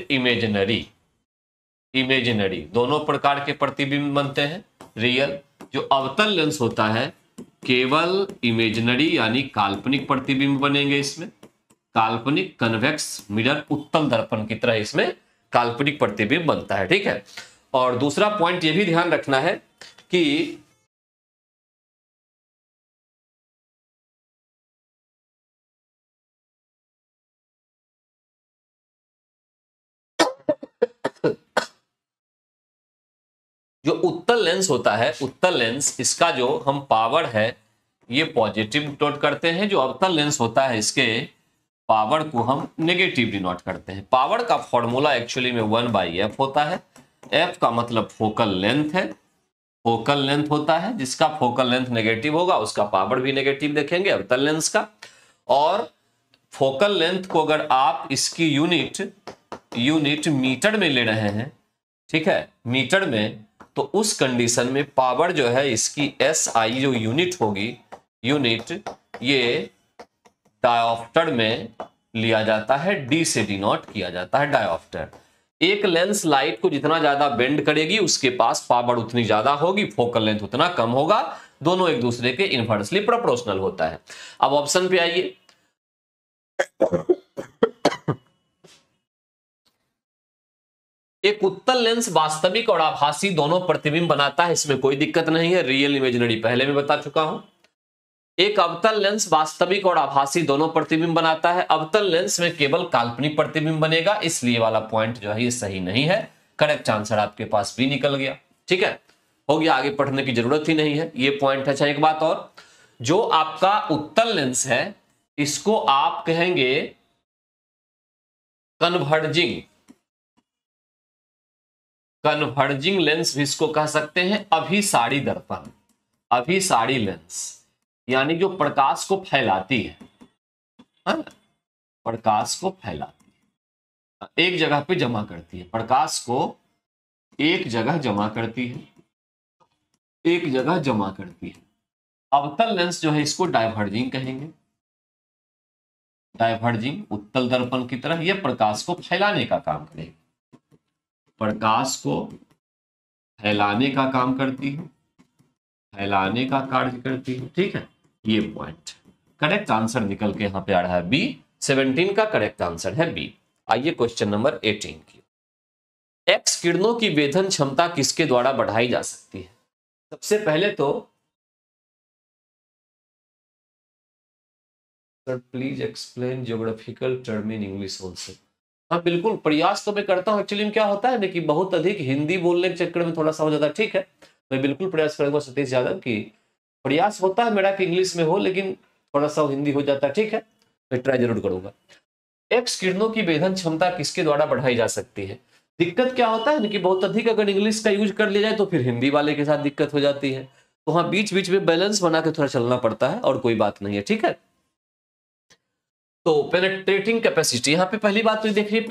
इमेजिनरी दोनों प्रकार के प्रतिबिंब बनते हैं। रियल, जो अवतल लेंस होता है केवल इमेजिनरी यानी काल्पनिक प्रतिबिंब बनेंगे इसमें, काल्पनिक कन्वेक्स मिरर, उत्तल दर्पण की तरह इसमें काल्पनिक प्रतिबिंब बनता है। ठीक है, और दूसरा पॉइंट ये भी ध्यान रखना है कि जो उत्तल लेंस होता है, उत्तल लेंस, इसका जो हम पावर है ये पॉजिटिव डिनोट करते हैं। जो अवतल लेंस होता है इसके पावर को हम नेगेटिव डिनोट करते हैं। पावर का फॉर्मूला एक्चुअली में 1/f होता है। f का मतलब फोकल लेंथ है, फोकल लेंथ होता है, जिसका फोकल लेंथ नेगेटिव होगा उसका पावर भी नेगेटिव देखेंगे अवतल लेंस का। और फोकल लेंथ को अगर आप इसकी यूनिट मीटर में ले रहे हैं, ठीक है, मीटर में, तो उस कंडीशन में पावर जो है इसकी SI जो यूनिट होगी, यूनिट ये डायोप्टर में लिया जाता है, D से डिनोट किया जाता है डायोप्टर। एक लेंस लाइट को जितना ज्यादा बेंड करेगी उसके पास पावर उतनी ज्यादा होगी, फोकल लेंथ उतना कम होगा, दोनों एक दूसरे के इनवर्सली प्रोपोर्शनल होता है। अब ऑप्शन पे आइए, एक उत्तल लेंस वास्तविक और आभासी दोनों प्रतिबिंब बनाता है, इसमें कोई दिक्कत नहीं है, रियल इमेजिनरी पहले मैं बता चुका हूं। एक अवतल लेंस वास्तविक और आभासी दोनों प्रतिबिंब बनाता है, अवतल लेंस में केवल काल्पनिक प्रतिबिंब बनेगा, इसलिए वाला पॉइंट जो है ये सही नहीं है। करेक्ट आंसर आपके पास भी निकल गया। ठीक है, हो गया, आगे पढ़ने की जरूरत ही नहीं है, ये पॉइंट है। अच्छा, एक बात और, जो आपका उत्तल लेंस है इसको आप कहेंगे कन्वर्जिंग लेंस भी इसको कह सकते हैं, अभिसारी दर्पण, अभिसारी लेंस, यानी जो प्रकाश को फैलाती है, प्रकाश को फैलाती है, एक जगह पे जमा करती है, प्रकाश को एक जगह जमा करती है, एक जगह जमा करती है। अवतल लेंस जो है इसको डाइवर्जिंग कहेंगे, डाइवर्जिंग, उत्तल दर्पण की तरह, यह प्रकाश को फैलाने का काम करेगी, प्रकाश को फैलाने का काम करती है, फैलाने का कार्य करती है। ठीक है, ये पॉइंट करेक्ट आंसर निकल के यहां पे आ रहा है बी, 17 का करेक्ट आंसर है बी। आइए क्वेश्चन नंबर 18 की, एक्स किरणों की वेधन क्षमता किसके द्वारा बढ़ाई जा सकती है? सबसे पहले तो sir please explain geographical term in English also. हाँ बिल्कुल, प्रयास तो मैं करता हूँ। एक्चुअली में क्या होता है ना कि बहुत अधिक हिंदी बोलने के चक्कर में थोड़ा सा हो जाता है। ठीक है, मैं बिल्कुल प्रयास करूंगा सतीश यादव की, प्रयास होता है मेरा कि इंग्लिश में हो, लेकिन थोड़ा सा हिंदी हो जाता है। ठीक है, मैं ट्राई जरूर करूंगा। एक्स किरणों की वेधन क्षमता किसके द्वारा बढ़ाई जा सकती है? दिक्कत क्या होता है ना कि बहुत अधिक अगर इंग्लिश का यूज कर लिया जाए तो फिर हिंदी वाले के साथ दिक्कत हो जाती है, तो हाँ बीच बीच में बैलेंस बना के थोड़ा चलना पड़ता है, और कोई बात नहीं है। ठीक है, तो पेनेट्रेटिंग कैपेसिटी, यहां पे पहली बात तो देखिए,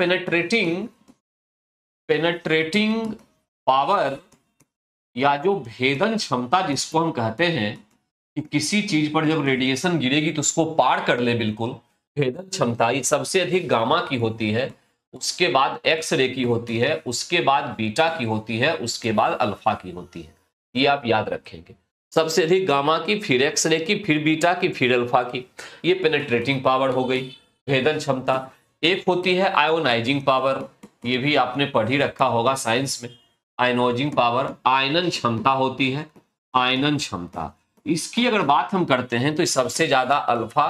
पेनेट्रेटिंग पावर या जो भेदन क्षमता जिसको हम कहते हैं कि किसी चीज पर जब रेडिएशन गिरेगी तो उसको पार कर ले, बिल्कुल भेदन क्षमता ये सबसे अधिक गामा की होती है, उसके बाद एक्स रे की होती है, उसके बाद बीटा की होती है, उसके बाद अल्फा की होती है। ये आप याद रखेंगे। सबसे अधिक गामा की, फिर एक्स रे की, फिर बीटा की, फिर अल्फा की। ये पेनेट्रेटिंग पावर हो गई, भेदन क्षमता। एक होती है आयोनाइजिंग पावर, ये भी आपने पढ़ ही रखा होगा साइंस में। आयनोजिंग पावर, आयनन क्षमता होती है, आयनन क्षमता। इसकी अगर बात हम करते हैं तो सबसे ज्यादा अल्फा,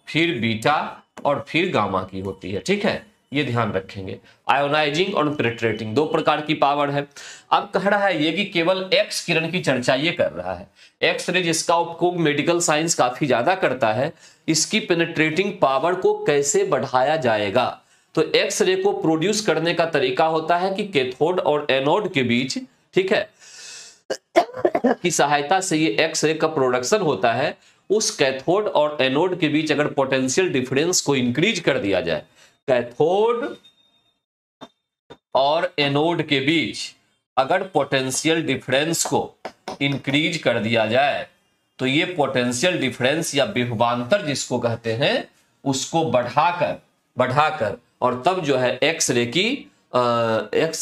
फिर बीटा और फिर गामा की होती है। ठीक है, ये ध्यान रखेंगे। आयोनाइजिंग और पेनेट्रेटिंग दो प्रकार की पावर है। अब कह रहा है ये कि केवल एक्स किरण की चर्चा ये कर रहा है। एक्स रे जिसका उपयोग मेडिकल साइंस काफी ज्यादा करता है, इसकी पेनेट्रेटिंग पावर को कैसे बढ़ाया जाएगा। तो एक्स रे को प्रोड्यूस करने का तरीका होता है कि कैथोड और एनोड के बीच, ठीक है, की सहायता से ये एक्स रे का प्रोडक्शन होता है। उस कैथोड और एनोड के बीच अगर पोटेंशियल डिफरेंस को इंक्रीज कर दिया जाए, कैथोड और एनोड के बीच अगर पोटेंशियल डिफरेंस को इंक्रीज कर दिया जाए, तो ये पोटेंशियल डिफरेंस या विभवांतर जिसको कहते हैं, उसको बढ़ाकर और तब जो है एक्स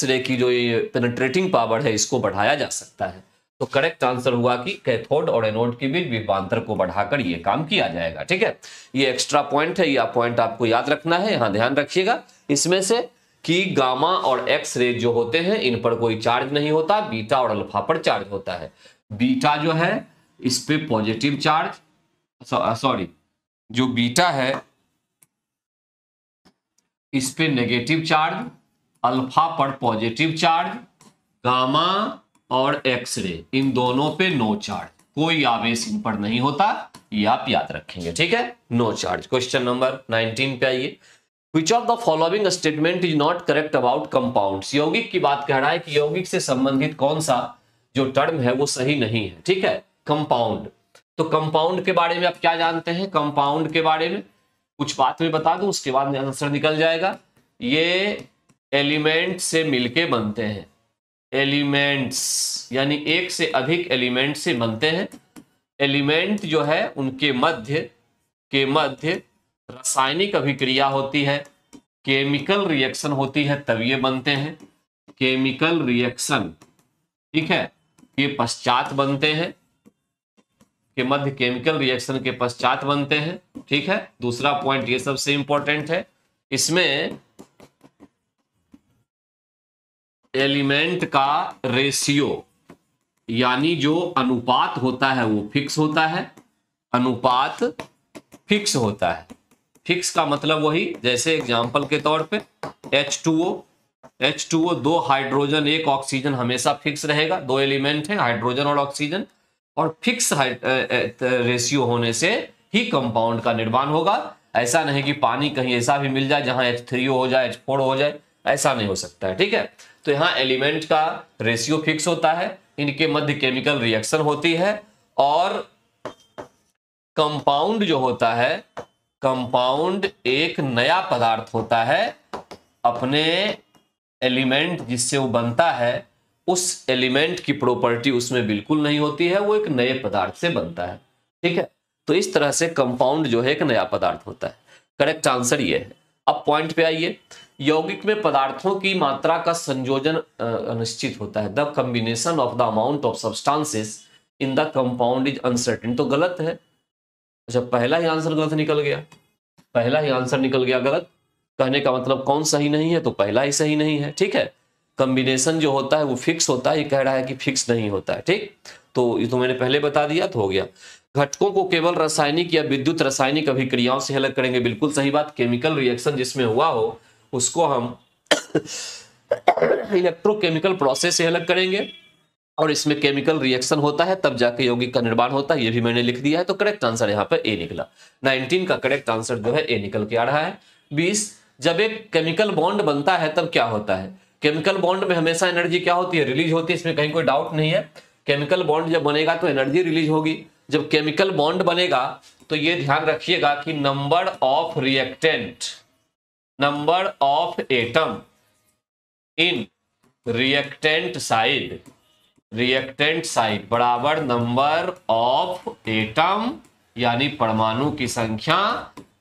रे की जो ये पेनिट्रेटिंग पावर है, इसको बढ़ाया जा सकता है। तो करेक्ट आंसर हुआ कि कैथोड और एनोड के बीच विभवांतर को बढ़ाकर ये काम किया जाएगा। ठीक है, ये एक्स्ट्रा पॉइंट है, यह पॉइंट आपको याद रखना है। यहां ध्यान रखिएगा इसमें से कि गामा और एक्स रे जो होते हैं, इन पर कोई चार्ज नहीं होता, बीटा और अल्फा पर चार्ज होता है। बीटा जो है इस पे पॉजिटिव चार्ज, सॉरी, जो बीटा है इस पे नेगेटिव चार्ज, अल्फा पर पॉजिटिव चार्ज, गामा और एक्स रे इन दोनों पे नो चार्ज, कोई आवेश इन पर नहीं होता, ये आप याद रखेंगे। ठीक है, नो चार्ज। क्वेश्चन नंबर 19 पे आइए। Which of the following statement is not correct about compounds? यौगिक की बात कह रहा है कि यौगिक से संबंधित कौन सा जो टर्म है वो सही नहीं है। ठीक है, कंपाउंड। तो कंपाउंड के बारे में आप क्या जानते हैं? कंपाउंड के बारे में कुछ बात में बता दूं, उसके बाद आंसर निकल जाएगा। ये एलिमेंट से मिलके बनते हैं, एलिमेंट्स यानी एक से अधिक एलिमेंट से बनते हैं। एलिमेंट जो है उनके मध्य रासायनिक अभिक्रिया होती है, केमिकल रिएक्शन होती है, तब ये बनते हैं। केमिकल रिएक्शन, ठीक है, ये पश्चात बनते हैं, के मध्य केमिकल रिएक्शन के पश्चात बनते हैं। ठीक है, दूसरा पॉइंट ये सबसे इंपॉर्टेंट है, इसमें एलिमेंट का रेशियो यानी जो अनुपात होता है वो फिक्स होता है। अनुपात फिक्स होता है। फिक्स का मतलब वही, जैसे एग्जांपल के तौर पे H2O, दो हाइड्रोजन एक ऑक्सीजन हमेशा फिक्स रहेगा। दो एलिमेंट है हाइड्रोजन और ऑक्सीजन, और फिक्स रेशियो होने से ही कंपाउंड का निर्माण होगा। ऐसा नहीं कि पानी कहीं ऐसा भी मिल जाए जहां H3O हो जाए, H4 हो जाए, ऐसा नहीं हो सकता है। ठीक है, तो यहाँ एलिमेंट का रेशियो फिक्स होता है, इनके मध्य केमिकल रिएक्शन होती है, और कंपाउंड जो होता है, कंपाउंड एक नया पदार्थ होता है। अपने एलिमेंट जिससे वो बनता है, उस एलिमेंट की प्रॉपर्टी उसमें बिल्कुल नहीं होती है, वो एक नए पदार्थ से बनता है। ठीक है, तो इस तरह से कंपाउंड जो है एक नया पदार्थ होता है। करेक्ट आंसर ये है। अब पॉइंट पे आइए। यौगिक में पदार्थों की मात्रा का संयोजन अनिश्चित होता है। The combination of the amount of substances in the compound is uncertain. तो गलत है। अच्छा, पहला ही आंसर गलत निकल गया, पहला ही आंसर निकल गया गलत। कहने का मतलब कौन सही नहीं है? तो पहला ही सही नहीं है। ठीक है, कॉम्बिनेशन जो होता है वो फिक्स होता है, ये कह रहा है कि फिक्स नहीं होता है। ठीक, तो ये तो मैंने पहले बता दिया तो हो गया। घटकों को केवल रासायनिक या विद्युत रासायनिक अभिक्रियाओं से अलग करेंगे, बिल्कुल सही बात। केमिकल रिएक्शन जिसमें हुआ हो उसको हम इलेक्ट्रोकेमिकल प्रोसेस से अलग करेंगे, और इसमें केमिकल रिएक्शन होता है तब जाके यौगिक का निर्माण होता है। ये भी मैंने लिख दिया है, तो करेक्ट आंसर यहाँ पे ए निकला। 19 का करेक्ट आंसर जो है ए निकल के आ रहा है। 20, जब एक केमिकल बॉन्ड बनता है तब क्या होता है? केमिकल बॉन्ड में हमेशा एनर्जी क्या होती है? रिलीज होती है, इसमें कहीं कोई डाउट नहीं है। केमिकल बॉन्ड जब बनेगा तो एनर्जी रिलीज होगी। जब केमिकल बॉन्ड बनेगा तो ये ध्यान रखिएगा कि number of reactant, number of atom in reactant side बराबर नंबर ऑफ एटम यानी परमाणु की संख्या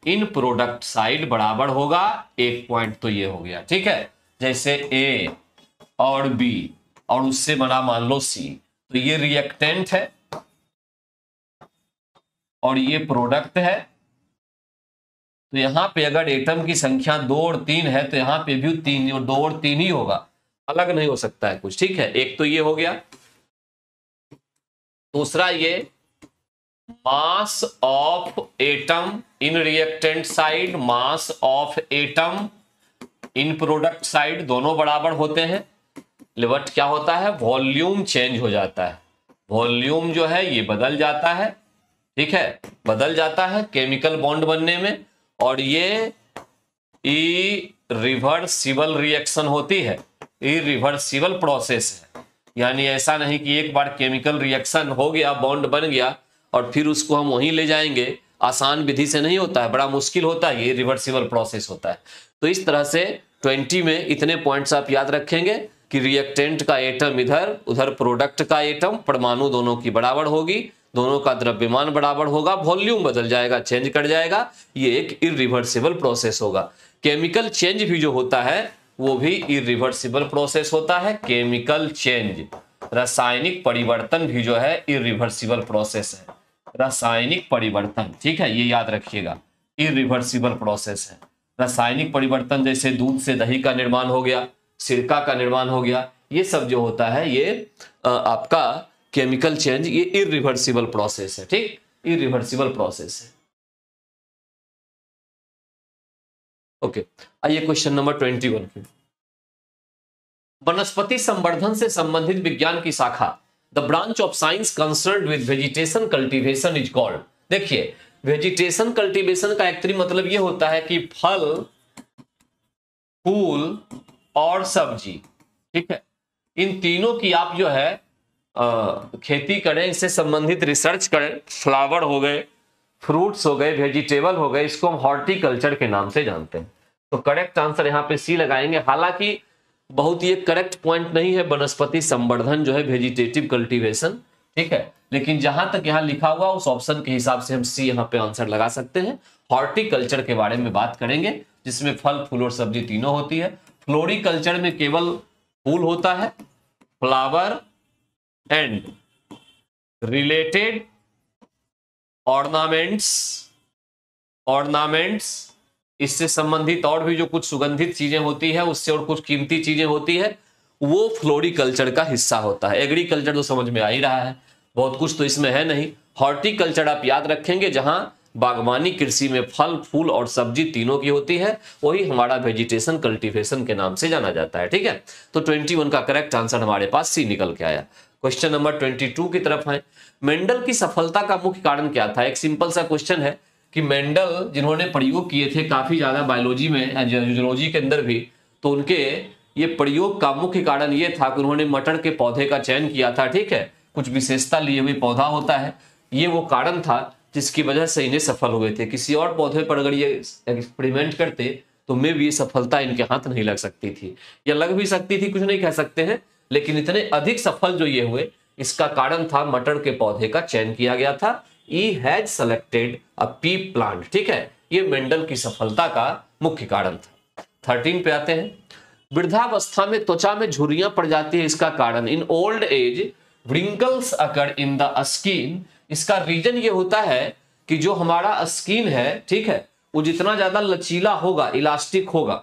इन प्रोडक्ट साइड बराबर होगा, एक पॉइंट तो ये हो गया, ठीक है। जैसे ए और बी और उससे बना मान लो सी, तो ये रिएक्टेंट है और ये प्रोडक्ट है। तो यहां पे अगर एटम की संख्या 2 और 3 है तो यहां पे भी 3 और 2 और 3 ही होगा, अलग नहीं हो सकता है कुछ, ठीक है। एक तो ये हो गया। दूसरा ये mass of atom in reactant side, mass of atom in product side, दोनों बराबर होते हैं। बट क्या होता है, वॉल्यूम चेंज हो जाता है। वॉल्यूम जो है ये बदल जाता है, ठीक है, बदल जाता है केमिकल बॉन्ड बनने में। और ये इरिवर्सिबल रिएक्शन होती है, इरिवर्सिबल प्रोसेस है। यानी ऐसा नहीं कि एक बार केमिकल रिएक्शन हो गया, बॉन्ड बन गया और फिर उसको हम वहीं ले जाएंगे, आसान विधि से नहीं होता है, बड़ा मुश्किल होता है, ये रिवर्सिबल प्रोसेस होता है। तो इस तरह से 20 में इतने पॉइंट्स आप याद रखेंगे कि रिएक्टेंट का एटम इधर, उधर प्रोडक्ट का एटम, परमाणु दोनों की बराबर होगी, दोनों का द्रव्यमान बराबर होगा, वॉल्यूम बदल जाएगा, चेंज कर जाएगा, ये एक इरिवर्सिबल प्रोसेस होगा। केमिकल चेंज भी जो होता है वो भी इरिवर्सिबल प्रोसेस होता है। केमिकल चेंज, रासायनिक परिवर्तन भी जो है इरिवर्सिबल प्रोसेस है। रासायनिक परिवर्तन, ठीक है, ये याद रखिएगा, इरिवर्सिबल प्रोसेस है। रासायनिक परिवर्तन जैसे दूध से दही का निर्माण हो गया, सिरका का निर्माण हो गया, ये सब जो होता है ये आपका केमिकल चेंज, ये इरिवर्सिबल प्रोसेस है, ठीक, इरिवर्सिबल प्रोसेस है। ओके, आइए क्वेश्चन नंबर 21 पे। वनस्पति संवर्धन से संबंधित विज्ञान की शाखा, the branch of science concerned with vegetation cultivation is called. देखिए, वेजिटेशन कल्टीवेशन का एक्चुअली मतलब ये होता है कि फल, फूल और सब्जी, ठीक है, इन तीनों की आप जो है खेती करें, इससे संबंधित रिसर्च करें। फ्लावर हो गए, फ्रूट्स हो गए, वेजिटेबल हो गए, इसको हम हॉर्टिकल्चर के नाम से जानते हैं। तो करेक्ट आंसर यहाँ पे सी लगाएंगे। हालांकि बहुत ये करेक्ट पॉइंट नहीं है, वनस्पति संवर्धन जो है वेजिटेटिव कल्टीवेशन, ठीक है, लेकिन जहां तक यहाँ लिखा हुआ उस ऑप्शन के हिसाब से हम सी यहाँ पे आंसर लगा सकते हैं। हॉर्टिकल्चर के बारे में बात करेंगे जिसमें फल, फूल और सब्जी तीनों होती है। फ्लोरिकल्चर में केवल फूल होता है, फ्लावर एंड रिलेटेड ऑर्नामेंट्स, इससे संबंधित और भी जो कुछ सुगंधित चीजें होती है उससे और कुछ कीमती चीजें होती है, वो फ्लोरिकल्चर का हिस्सा होता है। एग्रीकल्चर तो समझ में आ ही रहा है, बहुत कुछ तो इसमें है नहीं। हॉर्टिकल्चर आप याद रखेंगे, जहां बागवानी कृषि में फल, फूल और सब्जी तीनों की होती है, वही हमारा वेजिटेशन कल्टीवेशन के नाम से जाना जाता है, ठीक है। तो 21 का करेक्ट आंसर हमारे पास सी निकल के आया। क्वेश्चन नंबर 22 की तरफ आए। मेंडल की सफलता का मुख्य कारण क्या था? एक सिंपल सा क्वेश्चन है कि मेंडल जिन्होंने प्रयोग किए थे काफी ज्यादा बायोलॉजी में, जूलॉजी के अंदर भी, तो उनके ये प्रयोग का मुख्य कारण ये था कि उन्होंने मटर के पौधे का चयन किया था, ठीक है, कुछ विशेषता लिए हुए पौधा होता है, ये वो कारण था जिसकी वजह से इन्हें सफल हुए थे। किसी और पौधे पर अगर ये एक्सपेरिमेंट करते तो में भी ये सफलता इनके हाथ नहीं लग सकती थी, या लग भी सकती थी, कुछ नहीं कह सकते हैं, लेकिन इतने अधिक सफल जो ये हुए इसका कारण था मटर के पौधे का चयन किया गया था। He had selected a pea plant, ठीक है, ये मेंडल की सफलता का मुख्य कारण था। 13 पे आते हैं। वृद्धावस्था में त्वचा में झुर्रियां पड़ जाती है, इसका कारण, in old age wrinkles occur in the skin, इसका रीजन ये होता है कि जो हमारा स्किन है, ठीक है, वो जितना ज्यादा लचीला होगा, इलास्टिक होगा,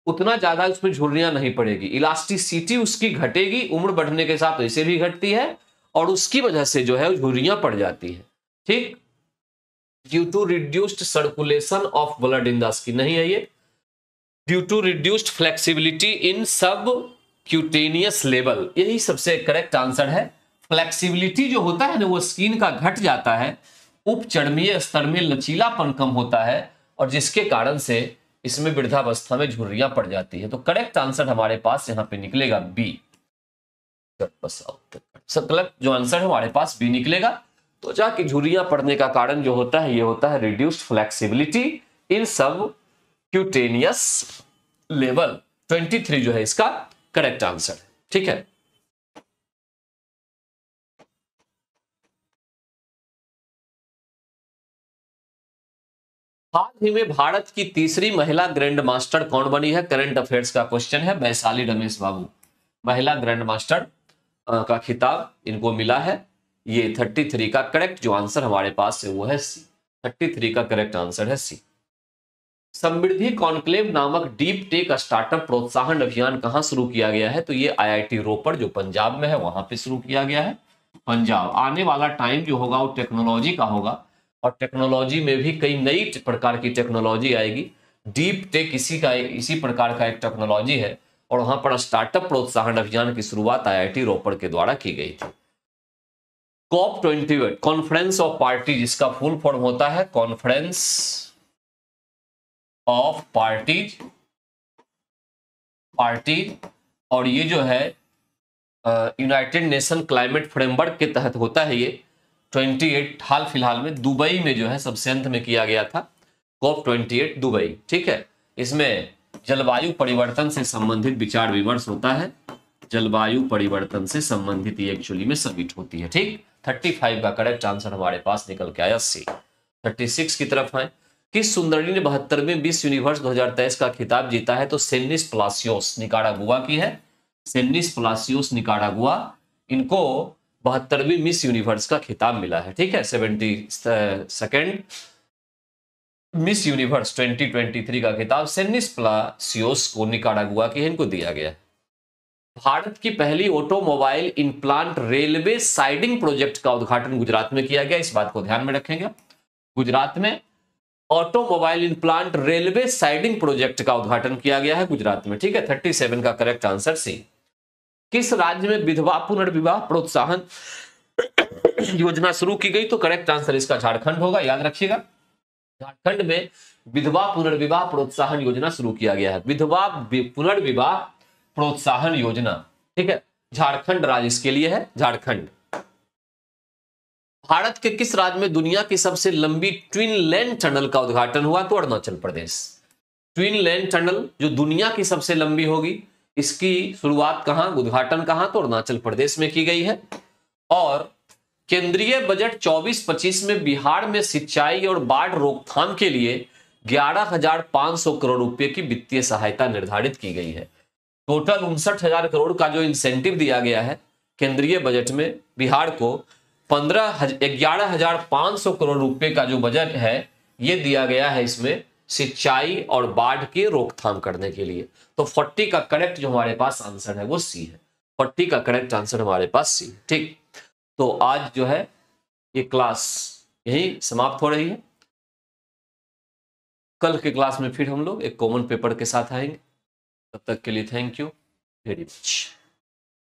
उतना ज्यादा उसमें झुर्रियां नहीं पड़ेगी, इलास्टिसिटी उसकी घटेगी, उम्र बढ़ने के साथ वैसे भी घटती है, और उसकी वजह से जो है झुर्रियां पड़ जाती है, ठीक, due to reduced circulation of blood in the skin, नहीं है ये, due to reduced flexibility in subcutaneous level, यही सबसे करेक्ट आंसर है। फ्लेक्सिबिलिटी जो होता है ना वो स्किन का घट जाता है, उपचर्मीय स्तर में लचीलापन कम होता है, और जिसके कारण से इसमें वृद्धावस्था में झुर्रियां पड़ जाती है। तो करेक्ट आंसर हमारे पास यहां पे निकलेगा बी। जो आंसर है हमारे पास बी निकलेगा। तो जाके झुर्रियां पड़ने का कारण जो होता है ये होता है reduced flexibility in subcutaneous level. 23 जो है इसका करेक्ट आंसर है, ठीक है। हाल ही में भारत की तीसरी महिला ग्रैंड मास्टर कौन बनी है? करंट अफेयर्स का क्वेश्चन है। वैशाली रमेश बाबू महिला ग्रैंड मास्टर का खिताब इनको मिला है। ये 33 का करेक्ट जो आंसर हमारे पास है वो है सी। 33 का करेक्ट आंसर है सी। समृद्धि कॉन्क्लेव नामक डीप टेक स्टार्टअप प्रोत्साहन अभियान कहां शुरू किया गया है? तो ये आईआईटी रोपड़ जो पंजाब में है वहां पे शुरू किया गया है। पंजाब। आने वाला टाइम जो होगा वो टेक्नोलॉजी का होगा और टेक्नोलॉजी में भी कई नई प्रकार की टेक्नोलॉजी आएगी। डीप टेक इसी प्रकार का एक टेक्नोलॉजी है और वहां पर स्टार्टअप प्रोत्साहन अभियान की शुरुआत आईआईटी रोपड़ के द्वारा की गई थी। COP28 कॉन्फ्रेंस ऑफ पार्टी जिसका फुल फॉर्म होता है कॉन्फ्रेंस ऑफ पार्टीज और ये जो है यूनाइटेड नेशन क्लाइमेट फ्रेमवर्क के तहत होता है। ये 28 हाल फिलहाल में दुबई में जो है सबसे अंत में किया गया था। COP28 दुबई, ठीक है। इसमें जलवायु परिवर्तन से संबंधित विचार विमर्श होता है। जलवायु परिवर्तन से संबंधित ये एक्चुअली में समिट होती है, ठीक। 35 का करेक्ट आंसर हमारे पास निकल के आया सी। 36 की तरफ है। किस सुंदरी ने 72वें मिस यूनिवर्स 2023 का खिताब जीता है? तो सेनिस प्लासियोस निकारागुआ की है। सेनिस प्लासियोस निकारागुआ, इनको 72वीं मिस यूनिवर्स का खिताब मिला है, ठीक है। 72nd मिस यूनिवर्स 2023 का खिताब सेनिस प्लासियोस को निकारागुआ की है, इनको दिया गया है। भारत की पहली automobile implant railway siding project का उद्घाटन गुजरात में किया गया। इस बात को ध्यान में रखेंगे। गुजरात में automobile implant railway siding project का उद्घाटन किया गया है गुजरात में, ठीक है। 37 का करेक्ट आंसर सी। किस राज्य में विधवा पुनर्विवाह प्रोत्साहन योजना शुरू की गई? तो करेक्ट आंसर इसका झारखंड होगा, याद रखिएगा। झारखंड में विधवा पुनर्विवाह प्रोत्साहन योजना शुरू किया गया है। विधवा पुनर्विवाह प्रोत्साहन योजना, ठीक है। झारखंड राज्य इसके लिए है, झारखंड। भारत के किस राज्य में दुनिया की सबसे लंबी ट्विन लेन टनल का उद्घाटन हुआ? तो अरुणाचल प्रदेश। ट्विन लेन टनल जो दुनिया की सबसे लंबी होगी, इसकी शुरुआत कहां, उद्घाटन कहां? तो अरुणाचल प्रदेश में की गई है। और केंद्रीय बजट 24-25 में बिहार में सिंचाई और बाढ़ रोकथाम के लिए 11,500 करोड़ रुपए की वित्तीय सहायता निर्धारित की गई है। टोटल 59,000 करोड़ का जो इंसेंटिव दिया गया है केंद्रीय बजट में बिहार को 11,500 करोड़ रुपए का जो बजट है ये दिया गया है इसमें सिंचाई और बाढ़ की रोकथाम करने के लिए। तो 40 का करेक्ट जो हमारे पास आंसर है वो सी है। 40 का करेक्ट आंसर हमारे पास सी, ठीक। तो आज जो है ये क्लास यही समाप्त हो रही है। कल के क्लास में फिर हम लोग एक कॉमन पेपर के साथ आएंगे। तब तक के लिए थैंक यू वेरी मच।